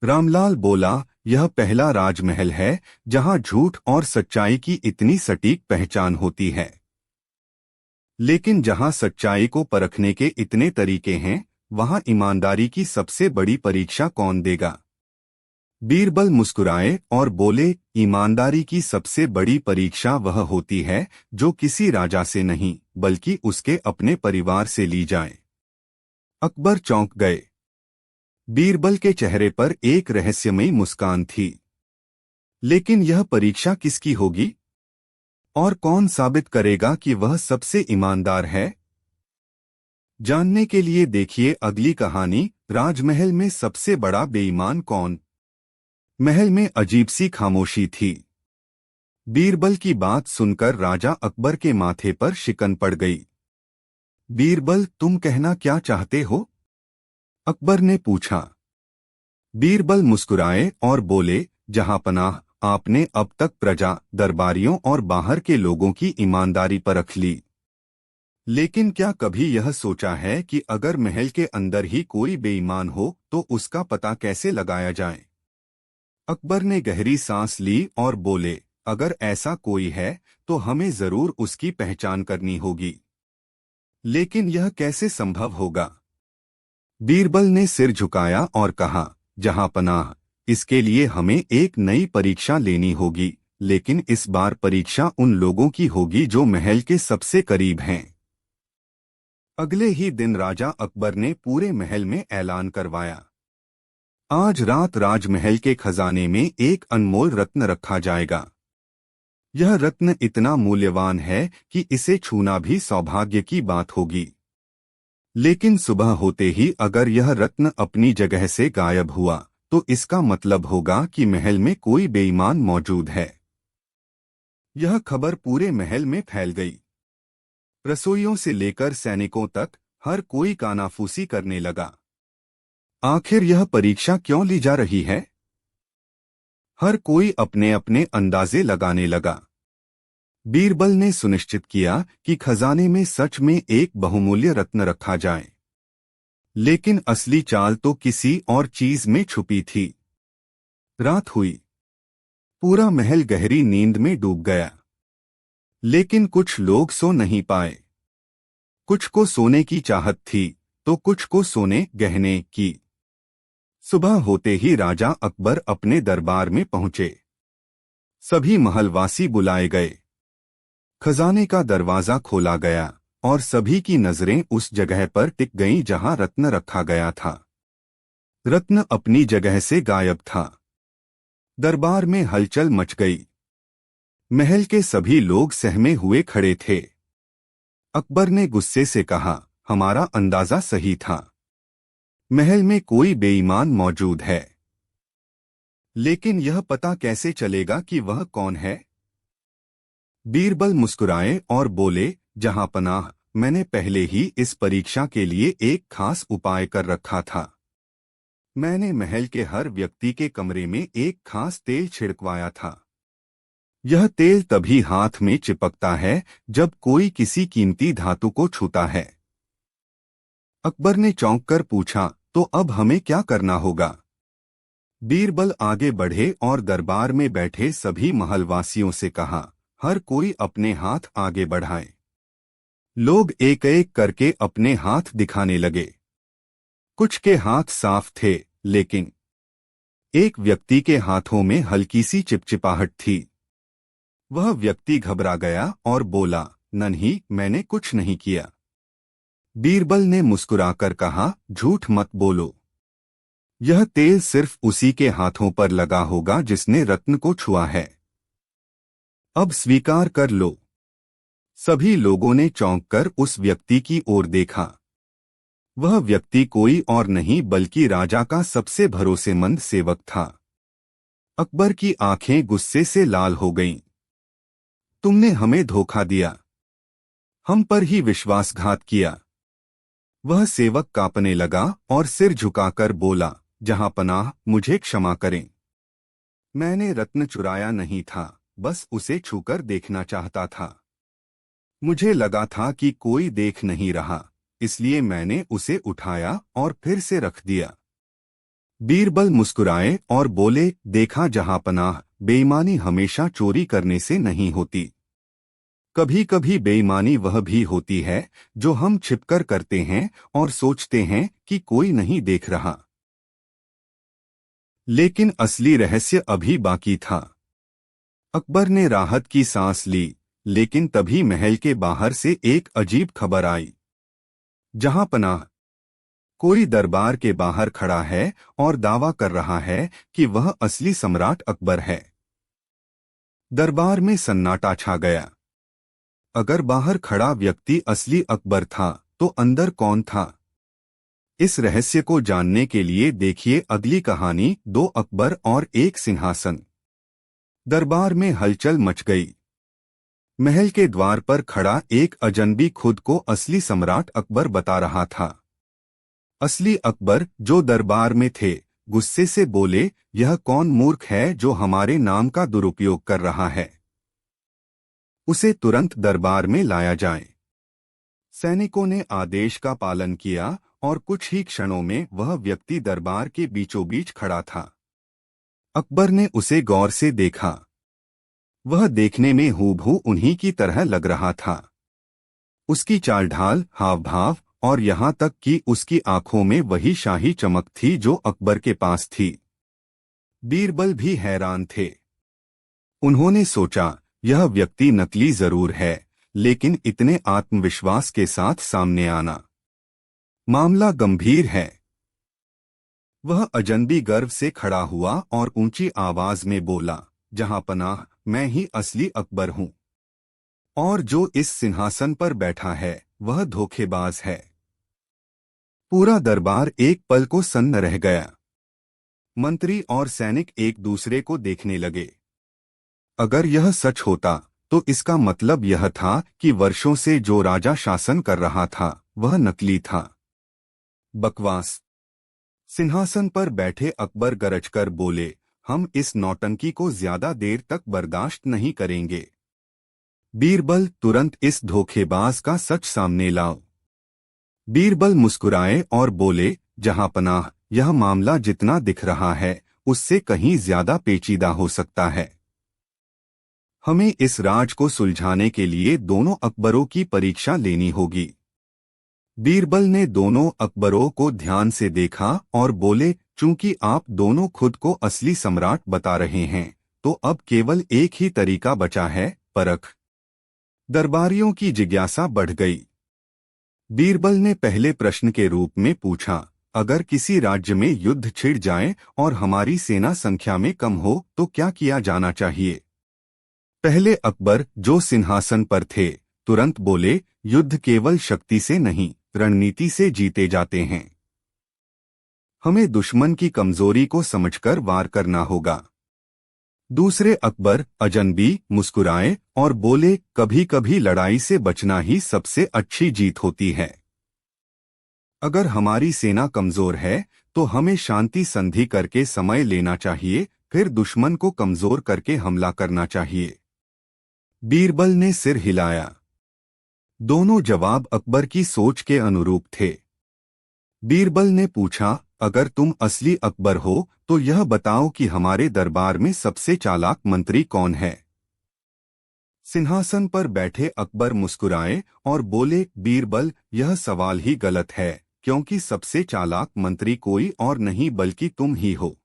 रामलाल बोला, यह पहला राजमहल है जहां झूठ और सच्चाई की इतनी सटीक पहचान होती है। लेकिन जहां सच्चाई को परखने के इतने तरीके हैं, वहां ईमानदारी की सबसे बड़ी परीक्षा कौन देगा? बीरबल मुस्कुराए और बोले, ईमानदारी की सबसे बड़ी परीक्षा वह होती है जो किसी राजा से नहीं, बल्कि उसके अपने परिवार से ली जाए। अकबर चौंक गए। बीरबल के चेहरे पर एक रहस्यमयी मुस्कान थी। लेकिन यह परीक्षा किसकी होगी? और कौन साबित करेगा कि वह सबसे ईमानदार है? जानने के लिए देखिए अगली कहानी, राजमहल में सबसे बड़ा बेईमान कौन। महल में अजीब सी खामोशी थी। बीरबल की बात सुनकर राजा अकबर के माथे पर शिकन पड़ गई। बीरबल, तुम कहना क्या चाहते हो? अकबर ने पूछा। बीरबल मुस्कुराए और बोले, जहांपनाह, आपने अब तक प्रजा, दरबारियों और बाहर के लोगों की ईमानदारी परख ली। लेकिन क्या कभी यह सोचा है कि अगर महल के अंदर ही कोई बेईमान हो तो उसका पता कैसे लगाया जाए? अकबर ने गहरी सांस ली और बोले, अगर ऐसा कोई है तो हमें जरूर उसकी पहचान करनी होगी। लेकिन यह कैसे संभव होगा? बीरबल ने सिर झुकाया और कहा, जहांपनाह, इसके लिए हमें एक नई परीक्षा लेनी होगी, लेकिन इस बार परीक्षा उन लोगों की होगी जो महल के सबसे करीब हैं। अगले ही दिन राजा अकबर ने पूरे महल में ऐलान करवाया, आज रात राजमहल के खजाने में एक अनमोल रत्न रखा जाएगा। यह रत्न इतना मूल्यवान है कि इसे छूना भी सौभाग्य की बात होगी। लेकिन सुबह होते ही अगर यह रत्न अपनी जगह से गायब हुआ तो इसका मतलब होगा कि महल में कोई बेईमान मौजूद है। यह खबर पूरे महल में फैल गई। रसोइयों से लेकर सैनिकों तक हर कोई कानाफूसी करने लगा। आखिर यह परीक्षा क्यों ली जा रही है? हर कोई अपने अपने अंदाजे लगाने लगा। बीरबल ने सुनिश्चित किया कि खजाने में सच में एक बहुमूल्य रत्न रखा जाए। लेकिन असली चाल तो किसी और चीज में छुपी थी। रात हुई। पूरा महल गहरी नींद में डूब गया। लेकिन कुछ लोग सो नहीं पाए। कुछ को सोने की चाहत थी तो कुछ को सोने गहने की। सुबह होते ही राजा अकबर अपने दरबार में पहुंचे। सभी महलवासी बुलाए गए। खजाने का दरवाजा खोला गया और सभी की नजरें उस जगह पर टिक गईं जहां रत्न रखा गया था। रत्न अपनी जगह से गायब था। दरबार में हलचल मच गई। महल के सभी लोग सहमे हुए खड़े थे। अकबर ने गुस्से से कहा, हमारा अंदाजा सही था। महल में कोई बेईमान मौजूद है। लेकिन यह पता कैसे चलेगा कि वह कौन है? बीरबल मुस्कुराए और बोले, जहांपनाह, मैंने पहले ही इस परीक्षा के लिए एक खास उपाय कर रखा था। मैंने महल के हर व्यक्ति के कमरे में एक खास तेल छिड़कवाया था। यह तेल तभी हाथ में चिपकता है जब कोई किसी कीमती धातु को छूता है। अकबर ने चौंक कर पूछा, तो अब हमें क्या करना होगा? बीरबल आगे बढ़े और दरबार में बैठे सभी महलवासियों से कहा, हर कोई अपने हाथ आगे बढ़ाए। लोग एक एक करके अपने हाथ दिखाने लगे। कुछ के हाथ साफ थे, लेकिन एक व्यक्ति के हाथों में हल्की सी चिपचिपाहट थी। वह व्यक्ति घबरा गया और बोला, नहीं, मैंने कुछ नहीं किया। बीरबल ने मुस्कुराकर कहा, झूठ मत बोलो। यह तेल सिर्फ उसी के हाथों पर लगा होगा जिसने रत्न को छुआ है। अब स्वीकार कर लो। सभी लोगों ने चौंक कर उस व्यक्ति की ओर देखा। वह व्यक्ति कोई और नहीं बल्कि राजा का सबसे भरोसेमंद सेवक था। अकबर की आंखें गुस्से से लाल हो गईं। तुमने हमें धोखा दिया, हम पर ही विश्वासघात किया। वह सेवक कांपने लगा और सिर झुकाकर बोला, जहां पनाह, मुझे क्षमा करें। मैंने रत्न चुराया नहीं था, बस उसे छूकर देखना चाहता था। मुझे लगा था कि कोई देख नहीं रहा, इसलिए मैंने उसे उठाया और फिर से रख दिया। बीरबल मुस्कुराए और बोले, देखा जहांपनाह, बेईमानी हमेशा चोरी करने से नहीं होती। कभी कभी बेईमानी वह भी होती है जो हम छिपकर करते हैं और सोचते हैं कि कोई नहीं देख रहा। लेकिन असली रहस्य अभी बाकी था। अकबर ने राहत की सांस ली, लेकिन तभी महल के बाहर से एक अजीब खबर आई। जहांपनाह, कोई दरबार के बाहर खड़ा है और दावा कर रहा है कि वह असली सम्राट अकबर है। दरबार में सन्नाटा छा गया। अगर बाहर खड़ा व्यक्ति असली अकबर था, तो अंदर कौन था? इस रहस्य को जानने के लिए देखिए अगली कहानी, दो अकबर और एक सिंहासन। दरबार में हलचल मच गई। महल के द्वार पर खड़ा एक अजनबी खुद को असली सम्राट अकबर बता रहा था। असली अकबर, जो दरबार में थे, गुस्से से बोले, यह कौन मूर्ख है जो हमारे नाम का दुरुपयोग कर रहा है? उसे तुरंत दरबार में लाया जाए। सैनिकों ने आदेश का पालन किया और कुछ ही क्षणों में वह व्यक्ति दरबार के बीचों बीच खड़ा था। अकबर ने उसे गौर से देखा। वह देखने में हूबहू उन्हीं की तरह लग रहा था। उसकी चाल ढाल, हाव भाव और यहाँ तक कि उसकी आंखों में वही शाही चमक थी जो अकबर के पास थी। बीरबल भी हैरान थे। उन्होंने सोचा, यह व्यक्ति नकली जरूर है, लेकिन इतने आत्मविश्वास के साथ सामने आना, मामला गंभीर है। वह अजनबी गर्व से खड़ा हुआ और ऊंची आवाज में बोला, जहांपनाह, मैं ही असली अकबर हूं, और जो इस सिंहासन पर बैठा है वह धोखेबाज है। पूरा दरबार एक पल को सन्न रह गया। मंत्री और सैनिक एक दूसरे को देखने लगे। अगर यह सच होता तो इसका मतलब यह था कि वर्षों से जो राजा शासन कर रहा था वह नकली था। बकवास। सिंहासन पर बैठे अकबर गरजकर बोले, हम इस नौटंकी को ज्यादा देर तक बर्दाश्त नहीं करेंगे। बीरबल, तुरंत इस धोखेबाज का सच सामने लाओ। बीरबल मुस्कुराए और बोले, जहांपनाह, यह मामला जितना दिख रहा है उससे कहीं ज्यादा पेचीदा हो सकता है। हमें इस राज को सुलझाने के लिए दोनों अकबरों की परीक्षा लेनी होगी। बीरबल ने दोनों अकबरों को ध्यान से देखा और बोले, चूंकि आप दोनों खुद को असली सम्राट बता रहे हैं, तो अब केवल एक ही तरीका बचा है, परख। दरबारियों की जिज्ञासा बढ़ गई। बीरबल ने पहले प्रश्न के रूप में पूछा, अगर किसी राज्य में युद्ध छिड़ जाए और हमारी सेना संख्या में कम हो तो क्या किया जाना चाहिए? पहले अकबर, जो सिंहासन पर थे, तुरंत बोले, युद्ध केवल शक्ति से नहीं, रणनीति से जीते जाते हैं। हमें दुश्मन की कमजोरी को समझकर वार करना होगा। दूसरे अकबर अजनबी मुस्कुराए और बोले, कभी कभी लड़ाई से बचना ही सबसे अच्छी जीत होती है। अगर हमारी सेना कमजोर है तो हमें शांति संधि करके समय लेना चाहिए, फिर दुश्मन को कमजोर करके हमला करना चाहिए। बीरबल ने सिर हिलाया। दोनों जवाब अकबर की सोच के अनुरूप थे। बीरबल ने पूछा, अगर तुम असली अकबर हो तो यह बताओ कि हमारे दरबार में सबसे चालाक मंत्री कौन है। सिंहासन पर बैठे अकबर मुस्कुराए और बोले, बीरबल, यह सवाल ही गलत है, क्योंकि सबसे चालाक मंत्री कोई और नहीं बल्कि तुम ही हो।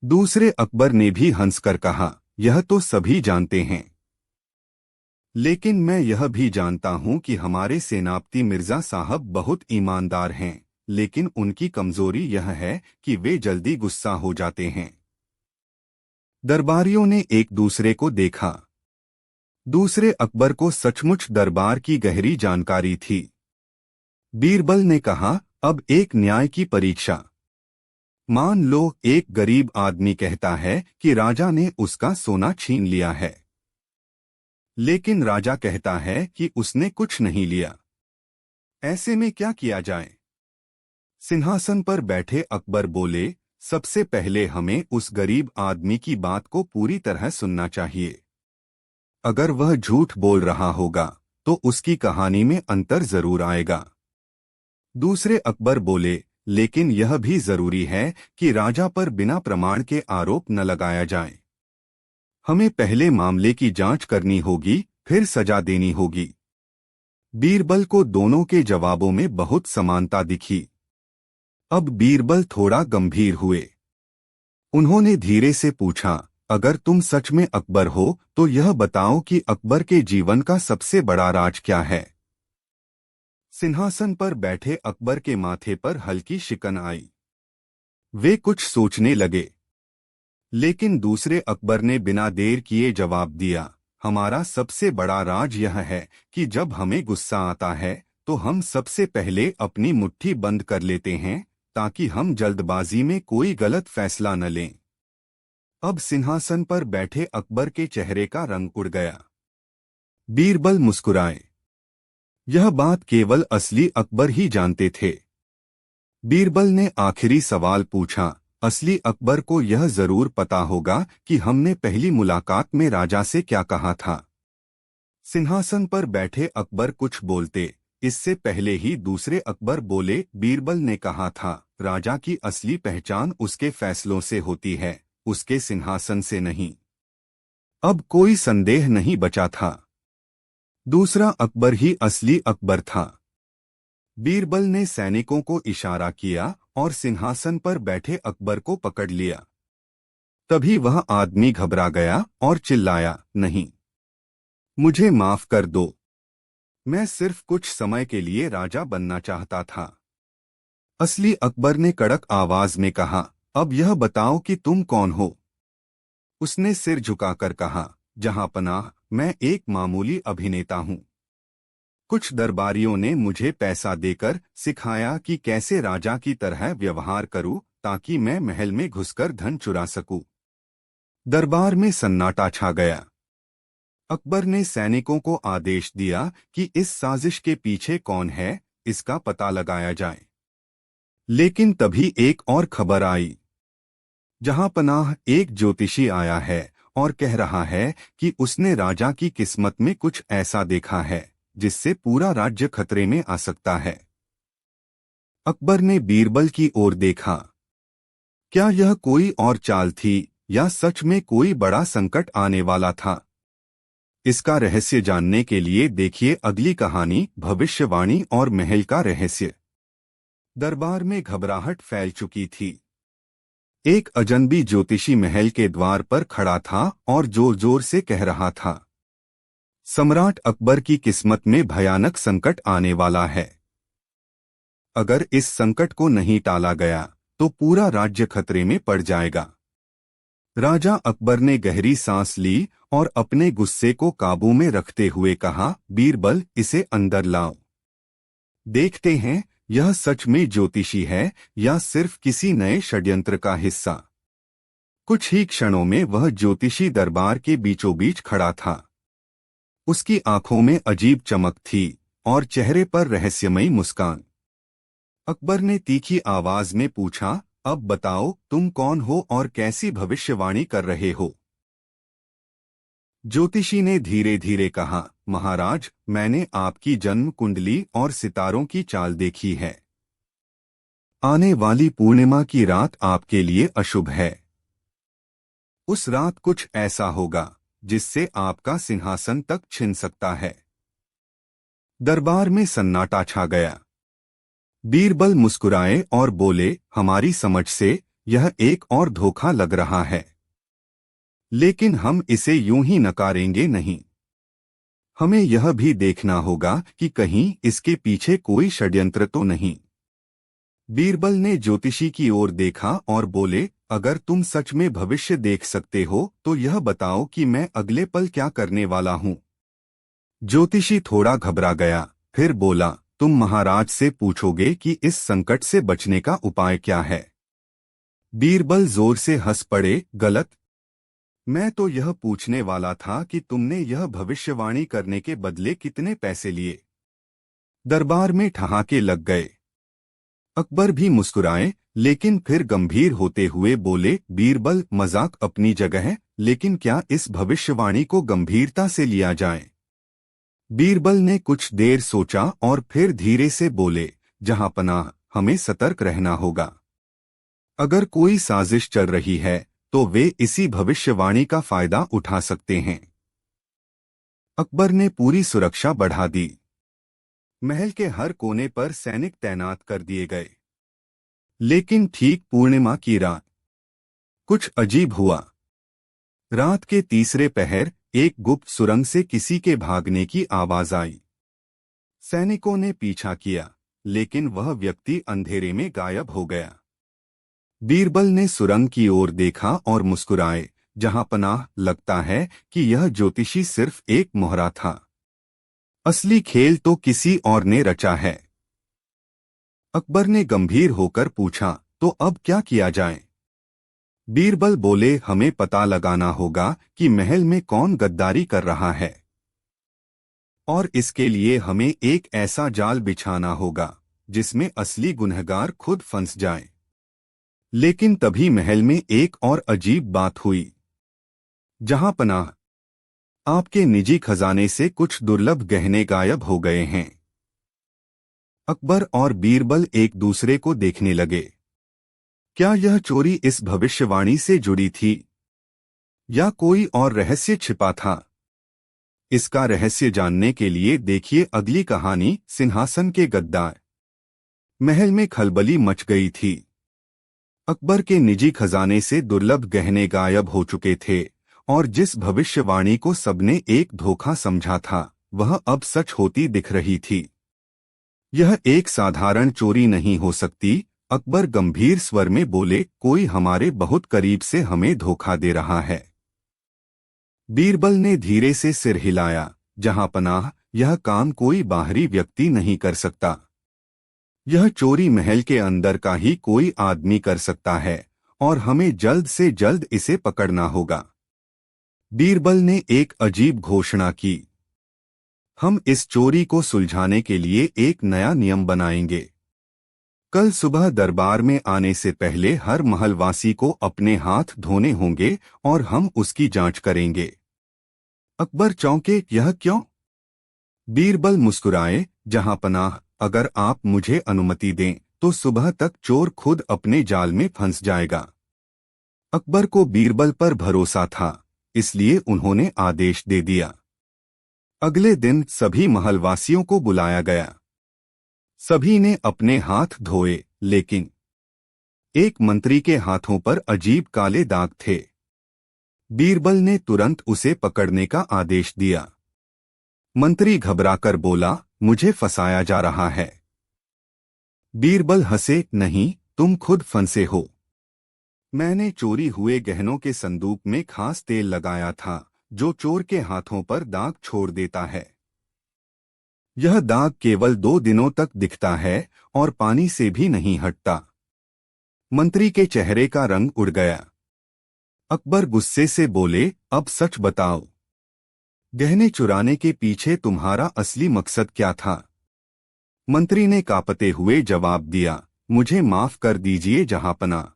दूसरे अकबर ने भी हंसकर कहा, यह तो सभी जानते हैं, लेकिन मैं यह भी जानता हूं कि हमारे सेनापति मिर्जा साहब बहुत ईमानदार हैं, लेकिन उनकी कमजोरी यह है कि वे जल्दी गुस्सा हो जाते हैं। दरबारियों ने एक दूसरे को देखा। दूसरे अकबर को सचमुच दरबार की गहरी जानकारी थी। बीरबल ने कहा, अब एक न्याय की परीक्षा। मान लो एक गरीब आदमी कहता है कि राजा ने उसका सोना छीन लिया है, लेकिन राजा कहता है कि उसने कुछ नहीं लिया। ऐसे में क्या किया जाए? सिंहासन पर बैठे अकबर बोले, सबसे पहले हमें उस गरीब आदमी की बात को पूरी तरह सुनना चाहिए। अगर वह झूठ बोल रहा होगा तो उसकी कहानी में अंतर जरूर आएगा। दूसरे अकबर बोले, लेकिन यह भी जरूरी है कि राजा पर बिना प्रमाण के आरोप न लगाया जाए। हमें पहले मामले की जांच करनी होगी, फिर सजा देनी होगी। बीरबल को दोनों के जवाबों में बहुत समानता दिखी। अब बीरबल थोड़ा गंभीर हुए। उन्होंने धीरे से पूछा, अगर तुम सच में अकबर हो तो यह बताओ कि अकबर के जीवन का सबसे बड़ा राज क्या है। सिंहासन पर बैठे अकबर के माथे पर हल्की शिकन आई। वे कुछ सोचने लगे, लेकिन दूसरे अकबर ने बिना देर किए जवाब दिया, हमारा सबसे बड़ा राज यह है कि जब हमें गुस्सा आता है तो हम सबसे पहले अपनी मुट्ठी बंद कर लेते हैं, ताकि हम जल्दबाजी में कोई गलत फैसला न लें। अब सिंहासन पर बैठे अकबर के चेहरे का रंग उड़ गया। बीरबल मुस्कुराए। यह बात केवल असली अकबर ही जानते थे। बीरबल ने आखिरी सवाल पूछा, असली अकबर को यह जरूर पता होगा कि हमने पहली मुलाकात में राजा से क्या कहा था। सिंहासन पर बैठे अकबर कुछ बोलते इससे पहले ही दूसरे अकबर बोले, बीरबल ने कहा था, राजा की असली पहचान उसके फैसलों से होती है, उसके सिंहासन से नहीं। अब कोई संदेह नहीं बचा था। दूसरा अकबर ही असली अकबर था। बीरबल ने सैनिकों को इशारा किया और सिंहासन पर बैठे अकबर को पकड़ लिया। तभी वह आदमी घबरा गया और चिल्लाया, नहीं, मुझे माफ कर दो, मैं सिर्फ कुछ समय के लिए राजा बनना चाहता था। असली अकबर ने कड़क आवाज में कहा, अब यह बताओ कि तुम कौन हो। उसने सिर झुकाकर कहा, जहांपनाह, मैं एक मामूली अभिनेता हूं। कुछ दरबारियों ने मुझे पैसा देकर सिखाया कि कैसे राजा की तरह व्यवहार करूं, ताकि मैं महल में घुसकर धन चुरा सकूं। दरबार में सन्नाटा छा गया। अकबर ने सैनिकों को आदेश दिया कि इस साजिश के पीछे कौन है, इसका पता लगाया जाए। लेकिन तभी एक और खबर आई। जहांपनाह, एक ज्योतिषी आया है और कह रहा है कि उसने राजा की किस्मत में कुछ ऐसा देखा है जिससे पूरा राज्य खतरे में आ सकता है। अकबर ने बीरबल की ओर देखा। क्या यह कोई और चाल थी या सच में कोई बड़ा संकट आने वाला था? इसका रहस्य जानने के लिए देखिए अगली कहानी, भविष्यवाणी और महल का रहस्य। दरबार में घबराहट फैल चुकी थी। एक अजनबी ज्योतिषी महल के द्वार पर खड़ा था और जोर जोर से कह रहा था, सम्राट अकबर की किस्मत में भयानक संकट आने वाला है। अगर इस संकट को नहीं टाला गया तो पूरा राज्य खतरे में पड़ जाएगा। राजा अकबर ने गहरी सांस ली और अपने गुस्से को काबू में रखते हुए कहा, बीरबल, इसे अंदर लाओ। देखते हैं यह सच में ज्योतिषी है या सिर्फ किसी नए षड्यंत्र का हिस्सा। कुछ ही क्षणों में वह ज्योतिषी दरबार के बीचों बीच खड़ा था। उसकी आंखों में अजीब चमक थी और चेहरे पर रहस्यमयी मुस्कान। अकबर ने तीखी आवाज में पूछा, अब बताओ तुम कौन हो और कैसी भविष्यवाणी कर रहे हो? ज्योतिषी ने धीरे धीरे कहा, महाराज, मैंने आपकी जन्म कुंडली और सितारों की चाल देखी है। आने वाली पूर्णिमा की रात आपके लिए अशुभ है। उस रात कुछ ऐसा होगा जिससे आपका सिंहासन तक छिन सकता है। दरबार में सन्नाटा छा गया। बीरबल मुस्कुराए और बोले, हमारी समझ से यह एक और धोखा लग रहा है, लेकिन हम इसे यूं ही नकारेंगे नहीं। हमें यह भी देखना होगा कि कहीं इसके पीछे कोई षड्यंत्र तो नहीं। बीरबल ने ज्योतिषी की ओर देखा और बोले, अगर तुम सच में भविष्य देख सकते हो तो यह बताओ कि मैं अगले पल क्या करने वाला हूं। ज्योतिषी थोड़ा घबरा गया, फिर बोला, तुम महाराज से पूछोगे कि इस संकट से बचने का उपाय क्या है। बीरबल जोर से हंस पड़े, गलत। मैं तो यह पूछने वाला था कि तुमने यह भविष्यवाणी करने के बदले कितने पैसे लिए। दरबार में ठहाके लग गए। अकबर भी मुस्कुराए, लेकिन फिर गंभीर होते हुए बोले, बीरबल, मजाक अपनी जगह है, लेकिन क्या इस भविष्यवाणी को गंभीरता से लिया जाए? बीरबल ने कुछ देर सोचा और फिर धीरे से बोले, जहां पनाह, हमें सतर्क रहना होगा। अगर कोई साजिश चल रही है तो वे इसी भविष्यवाणी का फायदा उठा सकते हैं। अकबर ने पूरी सुरक्षा बढ़ा दी। महल के हर कोने पर सैनिक तैनात कर दिए गए। लेकिन ठीक पूर्णिमा की रात कुछ अजीब हुआ। रात के तीसरे पहर एक गुप्त सुरंग से किसी के भागने की आवाज आई। सैनिकों ने पीछा किया, लेकिन वह व्यक्ति अंधेरे में गायब हो गया। बीरबल ने सुरंग की ओर देखा और मुस्कुराए, जहां पनाह, लगता है कि यह ज्योतिषी सिर्फ एक मोहरा था। असली खेल तो किसी और ने रचा है। अकबर ने गंभीर होकर पूछा, तो अब क्या किया जाए? बीरबल बोले, हमें पता लगाना होगा कि महल में कौन गद्दारी कर रहा है, और इसके लिए हमें एक ऐसा जाल बिछाना होगा जिसमें असली गुनहगार खुद फंस जाए। लेकिन तभी महल में एक और अजीब बात हुई। जहां पनाह, आपके निजी खजाने से कुछ दुर्लभ गहने गायब हो गए हैं। अकबर और बीरबल एक दूसरे को देखने लगे। क्या यह चोरी इस भविष्यवाणी से जुड़ी थी या कोई और रहस्य छिपा था? इसका रहस्य जानने के लिए देखिए अगली कहानी, सिंहासन के गद्दार। महल में खलबली मच गई थी। अकबर के निजी खजाने से दुर्लभ गहने गायब हो चुके थे और जिस भविष्यवाणी को सबने एक धोखा समझा था, वह अब सच होती दिख रही थी। यह एक साधारण चोरी नहीं हो सकती। अकबर गंभीर स्वर में बोले, कोई हमारे बहुत करीब से हमें धोखा दे रहा है। बीरबल ने धीरे से सिर हिलाया, जहां पनाह, यह काम कोई बाहरी व्यक्ति नहीं कर सकता। यह चोरी महल के अंदर का ही कोई आदमी कर सकता है और हमें जल्द से जल्द इसे पकड़ना होगा। बीरबल ने एक अजीब घोषणा की, हम इस चोरी को सुलझाने के लिए एक नया नियम बनाएंगे। कल सुबह दरबार में आने से पहले हर महलवासी को अपने हाथ धोने होंगे और हम उसकी जांच करेंगे। अकबर चौंके, यह क्यों? बीरबल मुस्कुराए, जहां पनाह, अगर आप मुझे अनुमति दें तो सुबह तक चोर खुद अपने जाल में फंस जाएगा। अकबर को बीरबल पर भरोसा था, इसलिए उन्होंने आदेश दे दिया। अगले दिन सभी महलवासियों को बुलाया गया। सभी ने अपने हाथ धोए, लेकिन एक मंत्री के हाथों पर अजीब काले दाग थे। बीरबल ने तुरंत उसे पकड़ने का आदेश दिया। मंत्री घबराकर बोला, मुझे फंसाया जा रहा है। बीरबल हंसे, नहीं, तुम खुद फंसे हो। मैंने चोरी हुए गहनों के संदूक में खास तेल लगाया था जो चोर के हाथों पर दाग छोड़ देता है। यह दाग केवल 2 दिनों तक दिखता है और पानी से भी नहीं हटता। मंत्री के चेहरे का रंग उड़ गया। अकबर गुस्से से बोले, अब सच बताओ, गहने चुराने के पीछे तुम्हारा असली मकसद क्या था? मंत्री ने कांपते हुए जवाब दिया, मुझे माफ कर दीजिए जहांपना,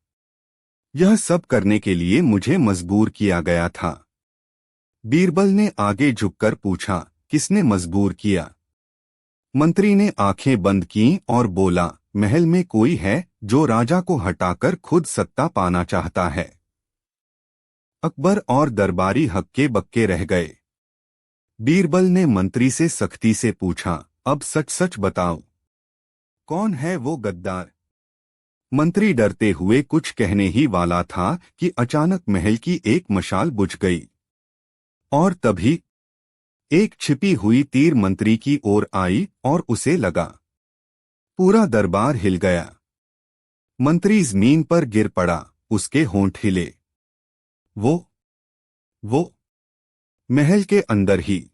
यह सब करने के लिए मुझे मजबूर किया गया था। बीरबल ने आगे झुककर पूछा, किसने मजबूर किया? मंत्री ने आंखें बंद कीं और बोला, महल में कोई है जो राजा को हटाकर खुद सत्ता पाना चाहता है। अकबर और दरबारी हक्के बक्के रह गए। बीरबल ने मंत्री से सख्ती से पूछा, अब सच सच बताओ, कौन है वो गद्दार? मंत्री डरते हुए कुछ कहने ही वाला था कि अचानक महल की एक मशाल बुझ गई और तभी एक छिपी हुई तीर मंत्री की ओर आई और उसे लगा। पूरा दरबार हिल गया। मंत्री जमीन पर गिर पड़ा, उसके होंठ हिले। वो महल के अंदर ही।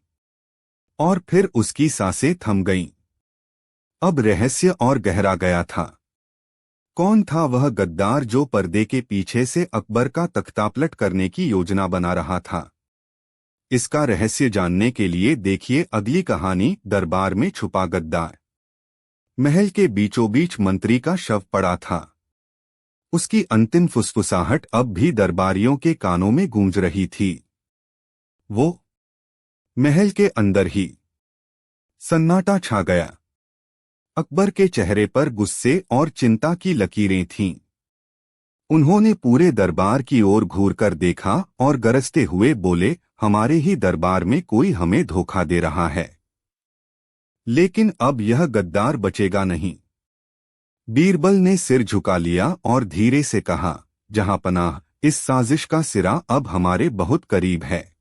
और फिर उसकी सांसें थम गईं। अब रहस्य और गहरा गया था। कौन था वह गद्दार जो पर्दे के पीछे से अकबर का तख्तापलट करने की योजना बना रहा था? इसका रहस्य जानने के लिए देखिए अगली कहानी, दरबार में छुपा गद्दार। महल के बीचों बीच मंत्री का शव पड़ा था। उसकी अंतिम फुसफुसाहट अब भी दरबारियों के कानों में गूंज रही थी। वो महल के अंदर ही। सन्नाटा छा गया। अकबर के चेहरे पर गुस्से और चिंता की लकीरें थीं। उन्होंने पूरे दरबार की ओर घूरकर देखा और गरजते हुए बोले, हमारे ही दरबार में कोई हमें धोखा दे रहा है। लेकिन अब यह गद्दार बचेगा नहीं। बीरबल ने सिर झुका लिया और धीरे से कहा, जहांपनाह, इस साजिश का सिरा अब हमारे बहुत करीब है।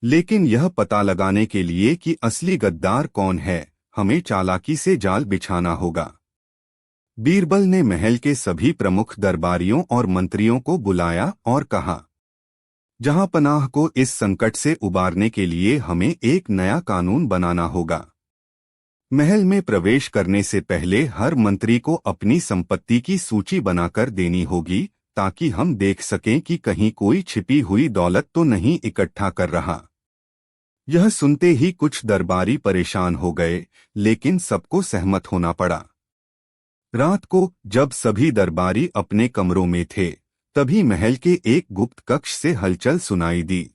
लेकिन यह पता लगाने के लिए कि असली गद्दार कौन है, हमें चालाकी से जाल बिछाना होगा। बीरबल ने महल के सभी प्रमुख दरबारियों और मंत्रियों को बुलाया और कहा, जहांपनाह को इस संकट से उबारने के लिए हमें एक नया कानून बनाना होगा। महल में प्रवेश करने से पहले हर मंत्री को अपनी संपत्ति की सूची बनाकर देनी होगी, ताकि हम देख सकें कि कहीं कोई छिपी हुई दौलत तो नहीं इकट्ठा कर रहा। यह सुनते ही कुछ दरबारी परेशान हो गए, लेकिन सबको सहमत होना पड़ा। रात को जब सभी दरबारी अपने कमरों में थे, तभी महल के एक गुप्त कक्ष से हलचल सुनाई दी।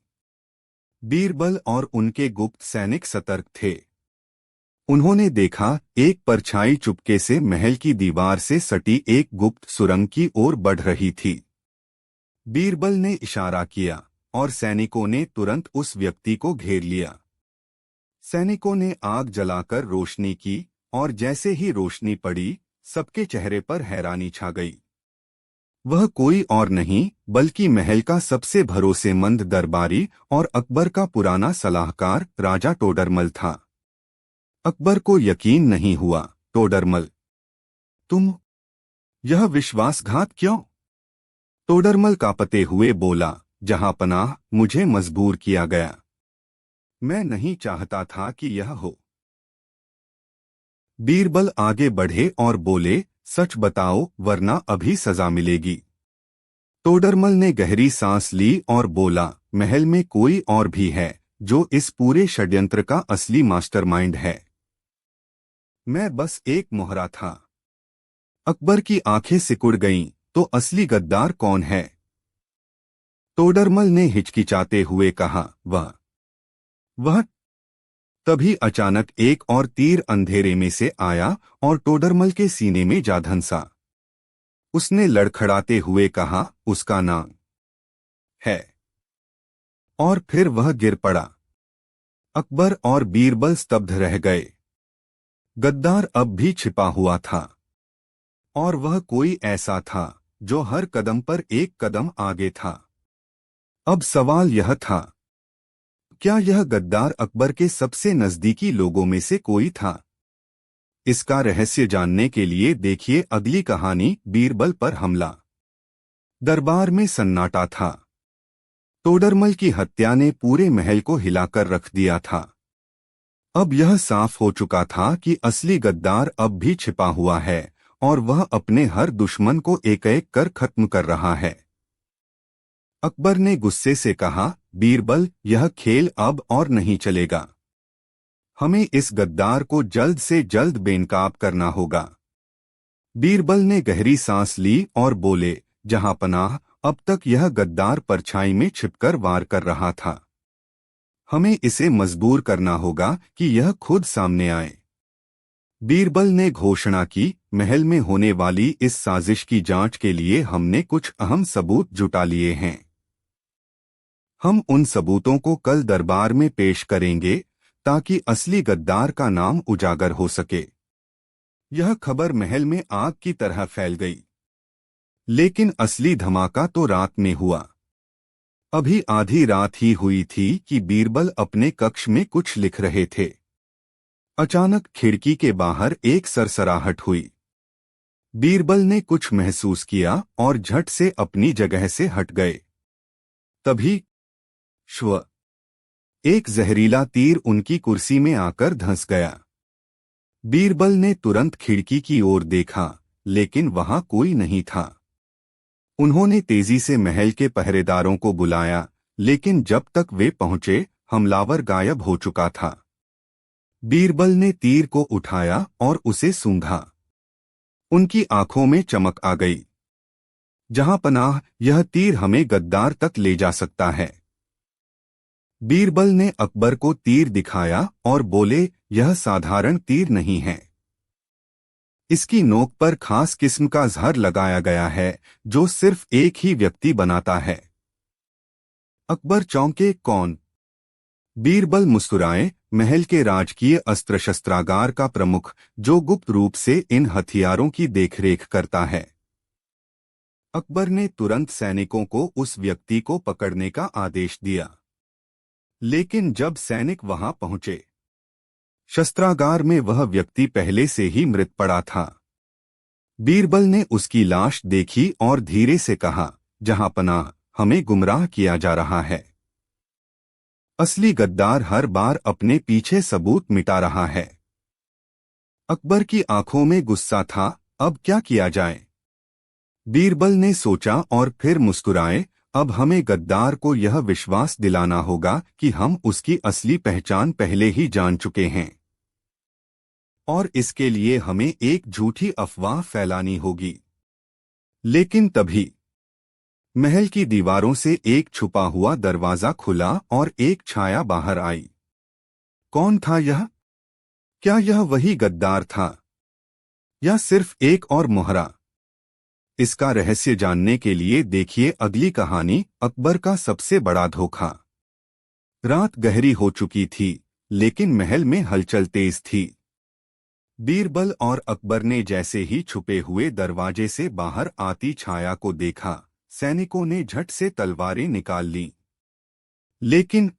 बीरबल और उनके गुप्त सैनिक सतर्क थे। उन्होंने देखा, एक परछाई चुपके से महल की दीवार से सटी एक गुप्त सुरंग की ओर बढ़ रही थी। बीरबल ने इशारा किया और सैनिकों ने तुरंत उस व्यक्ति को घेर लिया। सैनिकों ने आग जलाकर रोशनी की और जैसे ही रोशनी पड़ी, सबके चेहरे पर हैरानी छा गई। वह कोई और नहीं बल्कि महल का सबसे भरोसेमंद दरबारी और अकबर का पुराना सलाहकार राजा टोडरमल था। अकबर को यकीन नहीं हुआ। टोडरमल, तुम? यह विश्वासघात क्यों? टोडरमल कांपते हुए बोला, जहांपनाह, मुझे मजबूर किया गया। मैं नहीं चाहता था कि यह हो। बीरबल आगे बढ़े और बोले, सच बताओ वरना अभी सजा मिलेगी। टोडरमल ने गहरी सांस ली और बोला, महल में कोई और भी है जो इस पूरे षड्यंत्र का असली मास्टरमाइंड है। मैं बस एक मोहरा था। अकबर की आंखें सिकुड़ गईं, तो असली गद्दार कौन है? टोडरमल ने हिचकिचाते हुए कहा, वह। तभी अचानक एक और तीर अंधेरे में से आया और टोडरमल के सीने में जा धंसा। उसने लड़खड़ाते हुए कहा, उसका नाम है। और फिर वह गिर पड़ा। अकबर और बीरबल स्तब्ध रह गए। गद्दार अब भी छिपा हुआ था, और वह कोई ऐसा था जो हर कदम पर एक कदम आगे था। अब सवाल यह था, क्या यह गद्दार अकबर के सबसे नजदीकी लोगों में से कोई था? इसका रहस्य जानने के लिए देखिए अगली कहानी, बीरबल पर हमला। दरबार में सन्नाटा था। टोडरमल की हत्या ने पूरे महल को हिलाकर रख दिया था। अब यह साफ हो चुका था कि असली गद्दार अब भी छिपा हुआ है और वह अपने हर दुश्मन को एक एक कर खत्म कर रहा है। अकबर ने गुस्से से कहा, बीरबल, यह खेल अब और नहीं चलेगा। हमें इस गद्दार को जल्द से जल्द बेनकाब करना होगा। बीरबल ने गहरी सांस ली और बोले, जहांपनाह, अब तक यह गद्दार परछाई में छिपकर वार कर रहा था। हमें इसे मजबूर करना होगा कि यह खुद सामने आए। बीरबल ने घोषणा की, महल में होने वाली इस साजिश की जांच के लिए हमने कुछ अहम सबूत जुटा लिए हैं। हम उन सबूतों को कल दरबार में पेश करेंगे ताकि असली गद्दार का नाम उजागर हो सके। यह खबर महल में आग की तरह फैल गई। लेकिन असली धमाका तो रात में हुआ। अभी आधी रात ही हुई थी कि बीरबल अपने कक्ष में कुछ लिख रहे थे। अचानक खिड़की के बाहर एक सरसराहट हुई। बीरबल ने कुछ महसूस किया और झट से अपनी जगह से हट गए। तभी श्व एक जहरीला तीर उनकी कुर्सी में आकर धंस गया। बीरबल ने तुरंत खिड़की की ओर देखा, लेकिन वहां कोई नहीं था। उन्होंने तेजी से महल के पहरेदारों को बुलाया, लेकिन जब तक वे पहुंचे, हमलावर गायब हो चुका था। बीरबल ने तीर को उठाया और उसे सूंघा। उनकी आंखों में चमक आ गई। जहांपनाह, यह तीर हमें गद्दार तक ले जा सकता है। बीरबल ने अकबर को तीर दिखाया और बोले, यह साधारण तीर नहीं है। इसकी नोक पर खास किस्म का जहर लगाया गया है, जो सिर्फ एक ही व्यक्ति बनाता है। अकबर चौंके, कौन? बीरबल मुस्कुराए, महल के राजकीय अस्त्र शस्त्रागार का प्रमुख, जो गुप्त रूप से इन हथियारों की देखरेख करता है। अकबर ने तुरंत सैनिकों को उस व्यक्ति को पकड़ने का आदेश दिया। लेकिन जब सैनिक वहां पहुंचे, शस्त्रागार में वह व्यक्ति पहले से ही मृत पड़ा था। बीरबल ने उसकी लाश देखी और धीरे से कहा, जहांपनाह, हमें गुमराह किया जा रहा है। असली गद्दार हर बार अपने पीछे सबूत मिटा रहा है। अकबर की आंखों में गुस्सा था, अब क्या किया जाए? बीरबल ने सोचा और फिर मुस्कुराए, अब हमें गद्दार को यह विश्वास दिलाना होगा कि हम उसकी असली पहचान पहले ही जान चुके हैं। और इसके लिए हमें एक झूठी अफवाह फैलानी होगी। लेकिन तभी महल की दीवारों से एक छुपा हुआ दरवाजा खुला और एक छाया बाहर आई। कौन था यह? क्या यह वही गद्दार था, या सिर्फ एक और मोहरा? इसका रहस्य जानने के लिए देखिए अगली कहानी, अकबर का सबसे बड़ा धोखा। रात गहरी हो चुकी थी, लेकिन महल में हलचल तेज थी। बीरबल और अकबर ने जैसे ही छुपे हुए दरवाजे से बाहर आती छाया को देखा, सैनिकों ने झट से तलवारें निकाल लीं। लेकिन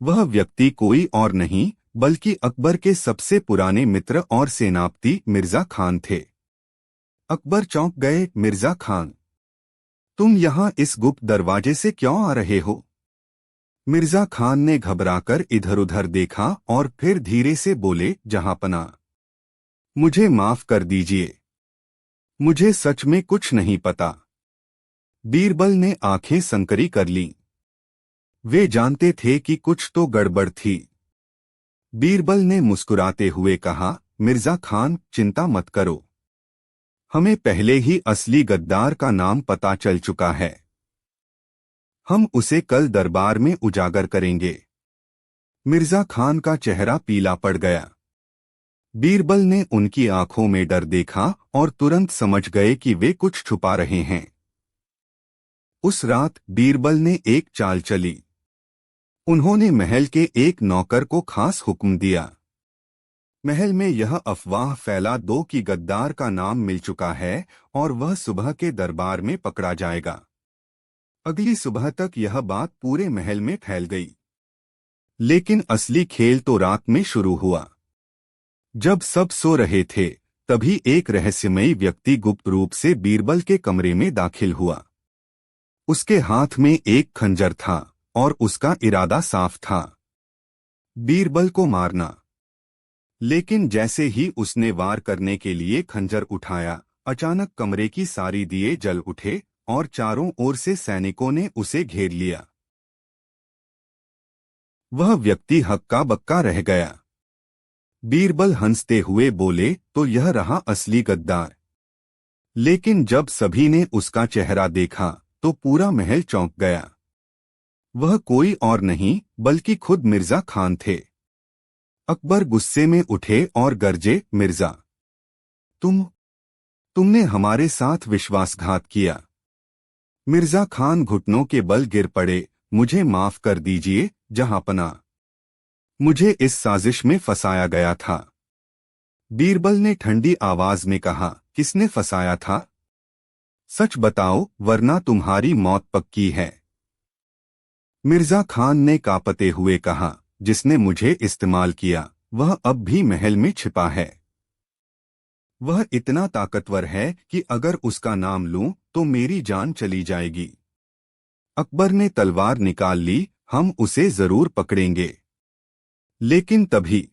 वह व्यक्ति कोई और नहीं, बल्कि अकबर के सबसे पुराने मित्र और सेनापति मिर्जा खान थे। अकबर चौंक गए, मिर्जा खान, तुम यहाँ इस गुप्त दरवाजे से क्यों आ रहे हो? मिर्जा खान ने घबराकर इधर उधर देखा और फिर धीरे से बोले, जहांपनाह, मुझे माफ कर दीजिए, मुझे सच में कुछ नहीं पता। बीरबल ने आंखें संकरी कर लीं। वे जानते थे कि कुछ तो गड़बड़ थी। बीरबल ने मुस्कुराते हुए कहा, मिर्जा खान, चिंता मत करो, हमें पहले ही असली गद्दार का नाम पता चल चुका है। हम उसे कल दरबार में उजागर करेंगे। मिर्जा खान का चेहरा पीला पड़ गया। बीरबल ने उनकी आंखों में डर देखा और तुरंत समझ गए कि वे कुछ छुपा रहे हैं। उस रात बीरबल ने एक चाल चली। उन्होंने महल के एक नौकर को खास हुक्म दिया। महल में यह अफवाह फैला दो कि गद्दार का नाम मिल चुका है और वह सुबह के दरबार में पकड़ा जाएगा। अगली सुबह तक यह बात पूरे महल में फैल गई। लेकिन असली खेल तो रात में शुरू हुआ। जब सब सो रहे थे, तभी एक रहस्यमयी व्यक्ति गुप्त रूप से बीरबल के कमरे में दाखिल हुआ। उसके हाथ में एक खंजर था और उसका इरादा साफ था, बीरबल को मारना। लेकिन जैसे ही उसने वार करने के लिए खंजर उठाया, अचानक कमरे की सारी दिए जल उठे और चारों ओर से सैनिकों ने उसे घेर लिया। वह व्यक्ति हक्का बक्का रह गया। बीरबल हंसते हुए बोले, तो यह रहा असली गद्दार। लेकिन जब सभी ने उसका चेहरा देखा तो पूरा महल चौंक गया। वह कोई और नहीं बल्कि खुद मिर्जा खान थे। अकबर गुस्से में उठे और गरजे, मिर्जा, तुमने हमारे साथ विश्वासघात किया। मिर्जा खान घुटनों के बल गिर पड़े, मुझे माफ कर दीजिए जहांपना। मुझे इस साजिश में फंसाया गया था। बीरबल ने ठंडी आवाज में कहा, किसने फंसाया था? सच बताओ वरना तुम्हारी मौत पक्की है। मिर्जा खान ने कांपते हुए कहा, जिसने मुझे इस्तेमाल किया वह अब भी महल में छिपा है। वह इतना ताकतवर है कि अगर उसका नाम लूं तो मेरी जान चली जाएगी। अकबर ने तलवार निकाल ली, हम उसे जरूर पकड़ेंगे। लेकिन तभी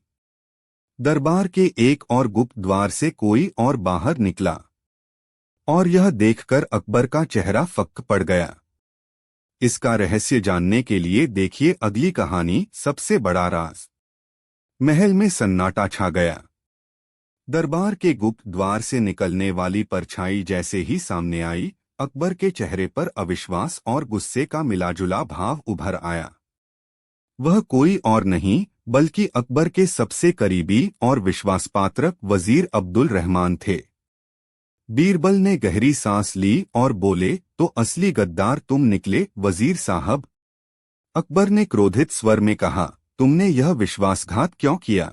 दरबार के एक और गुप्त द्वार से कोई और बाहर निकला और यह देखकर अकबर का चेहरा फक्क पड़ गया। इसका रहस्य जानने के लिए देखिए अगली कहानी, सबसे बड़ा राज। महल में सन्नाटा छा गया। दरबार के गुप्त द्वार से निकलने वाली परछाई जैसे ही सामने आई, अकबर के चेहरे पर अविश्वास और गुस्से का मिलाजुला भाव उभर आया। वह कोई और नहीं बल्कि अकबर के सबसे करीबी और विश्वासपात्र वजीर अब्दुल रहमान थे। बीरबल ने गहरी सांस ली और बोले, तो असली गद्दार तुम निकले वजीर साहब। अकबर ने क्रोधित स्वर में कहा, तुमने यह विश्वासघात क्यों किया?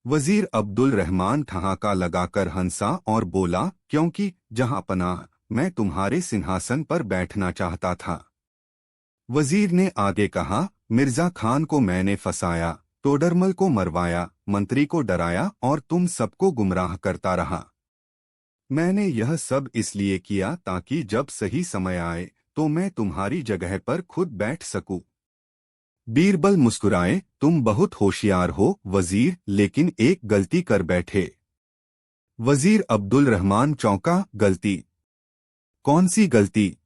वजीर अब्दुल रहमान ठहाका लगाकर हंसा और बोला, क्योंकि जहांपनाह मैं तुम्हारे सिंहासन पर बैठना चाहता था। वजीर ने आगे कहा, मिर्जा खान को मैंने फंसाया, तोडरमल को मरवाया, मंत्री को डराया और तुम सबको गुमराह करता रहा। मैंने यह सब इसलिए किया ताकि जब सही समय आए तो मैं तुम्हारी जगह पर खुद बैठ सकूं। बीरबल मुस्कुराए, तुम बहुत होशियार हो वजीर, लेकिन एक गलती कर बैठे। वजीर अब्दुल रहमान चौंका, गलती? कौन सी गलती?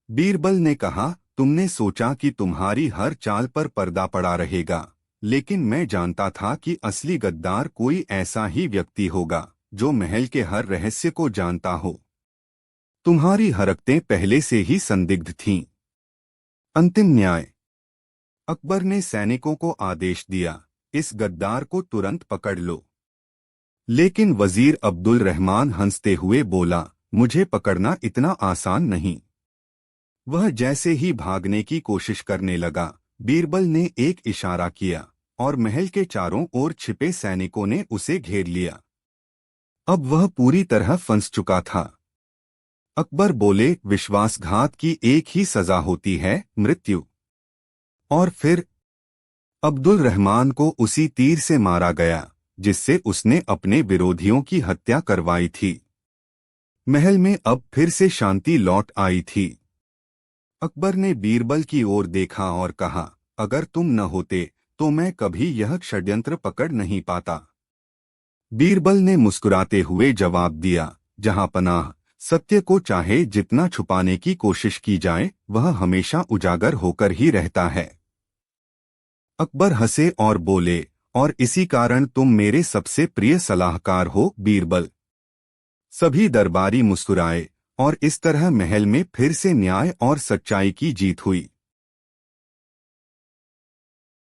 बीरबल ने कहा, तुमने सोचा कि तुम्हारी हर चाल पर पर्दा पड़ा रहेगा, लेकिन मैं जानता था कि असली गद्दार कोई ऐसा ही व्यक्ति होगा जो महल के हर रहस्य को जानता हो। तुम्हारी हरकतें पहले से ही संदिग्ध थीं। अंतिम न्याय। अकबर ने सैनिकों को आदेश दिया, इस गद्दार को तुरंत पकड़ लो। लेकिन वजीर अब्दुल रहमान हंसते हुए बोला, मुझे पकड़ना इतना आसान नहीं। वह जैसे ही भागने की कोशिश करने लगा, बीरबल ने एक इशारा किया और महल के चारों ओर छिपे सैनिकों ने उसे घेर लिया। अब वह पूरी तरह फंस चुका था। अकबर बोले, विश्वासघात की एक ही सजा होती है, मृत्यु। और फिर अब्दुल रहमान को उसी तीर से मारा गया जिससे उसने अपने विरोधियों की हत्या करवाई थी। महल में अब फिर से शांति लौट आई थी। अकबर ने बीरबल की ओर देखा और कहा, अगर तुम न होते तो मैं कभी यह षड्यंत्र पकड़ नहीं पाता। बीरबल ने मुस्कुराते हुए जवाब दिया, जहांपनाह, सत्य को चाहे जितना छुपाने की कोशिश की जाए वह हमेशा उजागर होकर ही रहता है। अकबर हंसे और बोले, और इसी कारण तुम मेरे सबसे प्रिय सलाहकार हो बीरबल। सभी दरबारी मुस्कुराए और इस तरह महल में फिर से न्याय और सच्चाई की जीत हुई।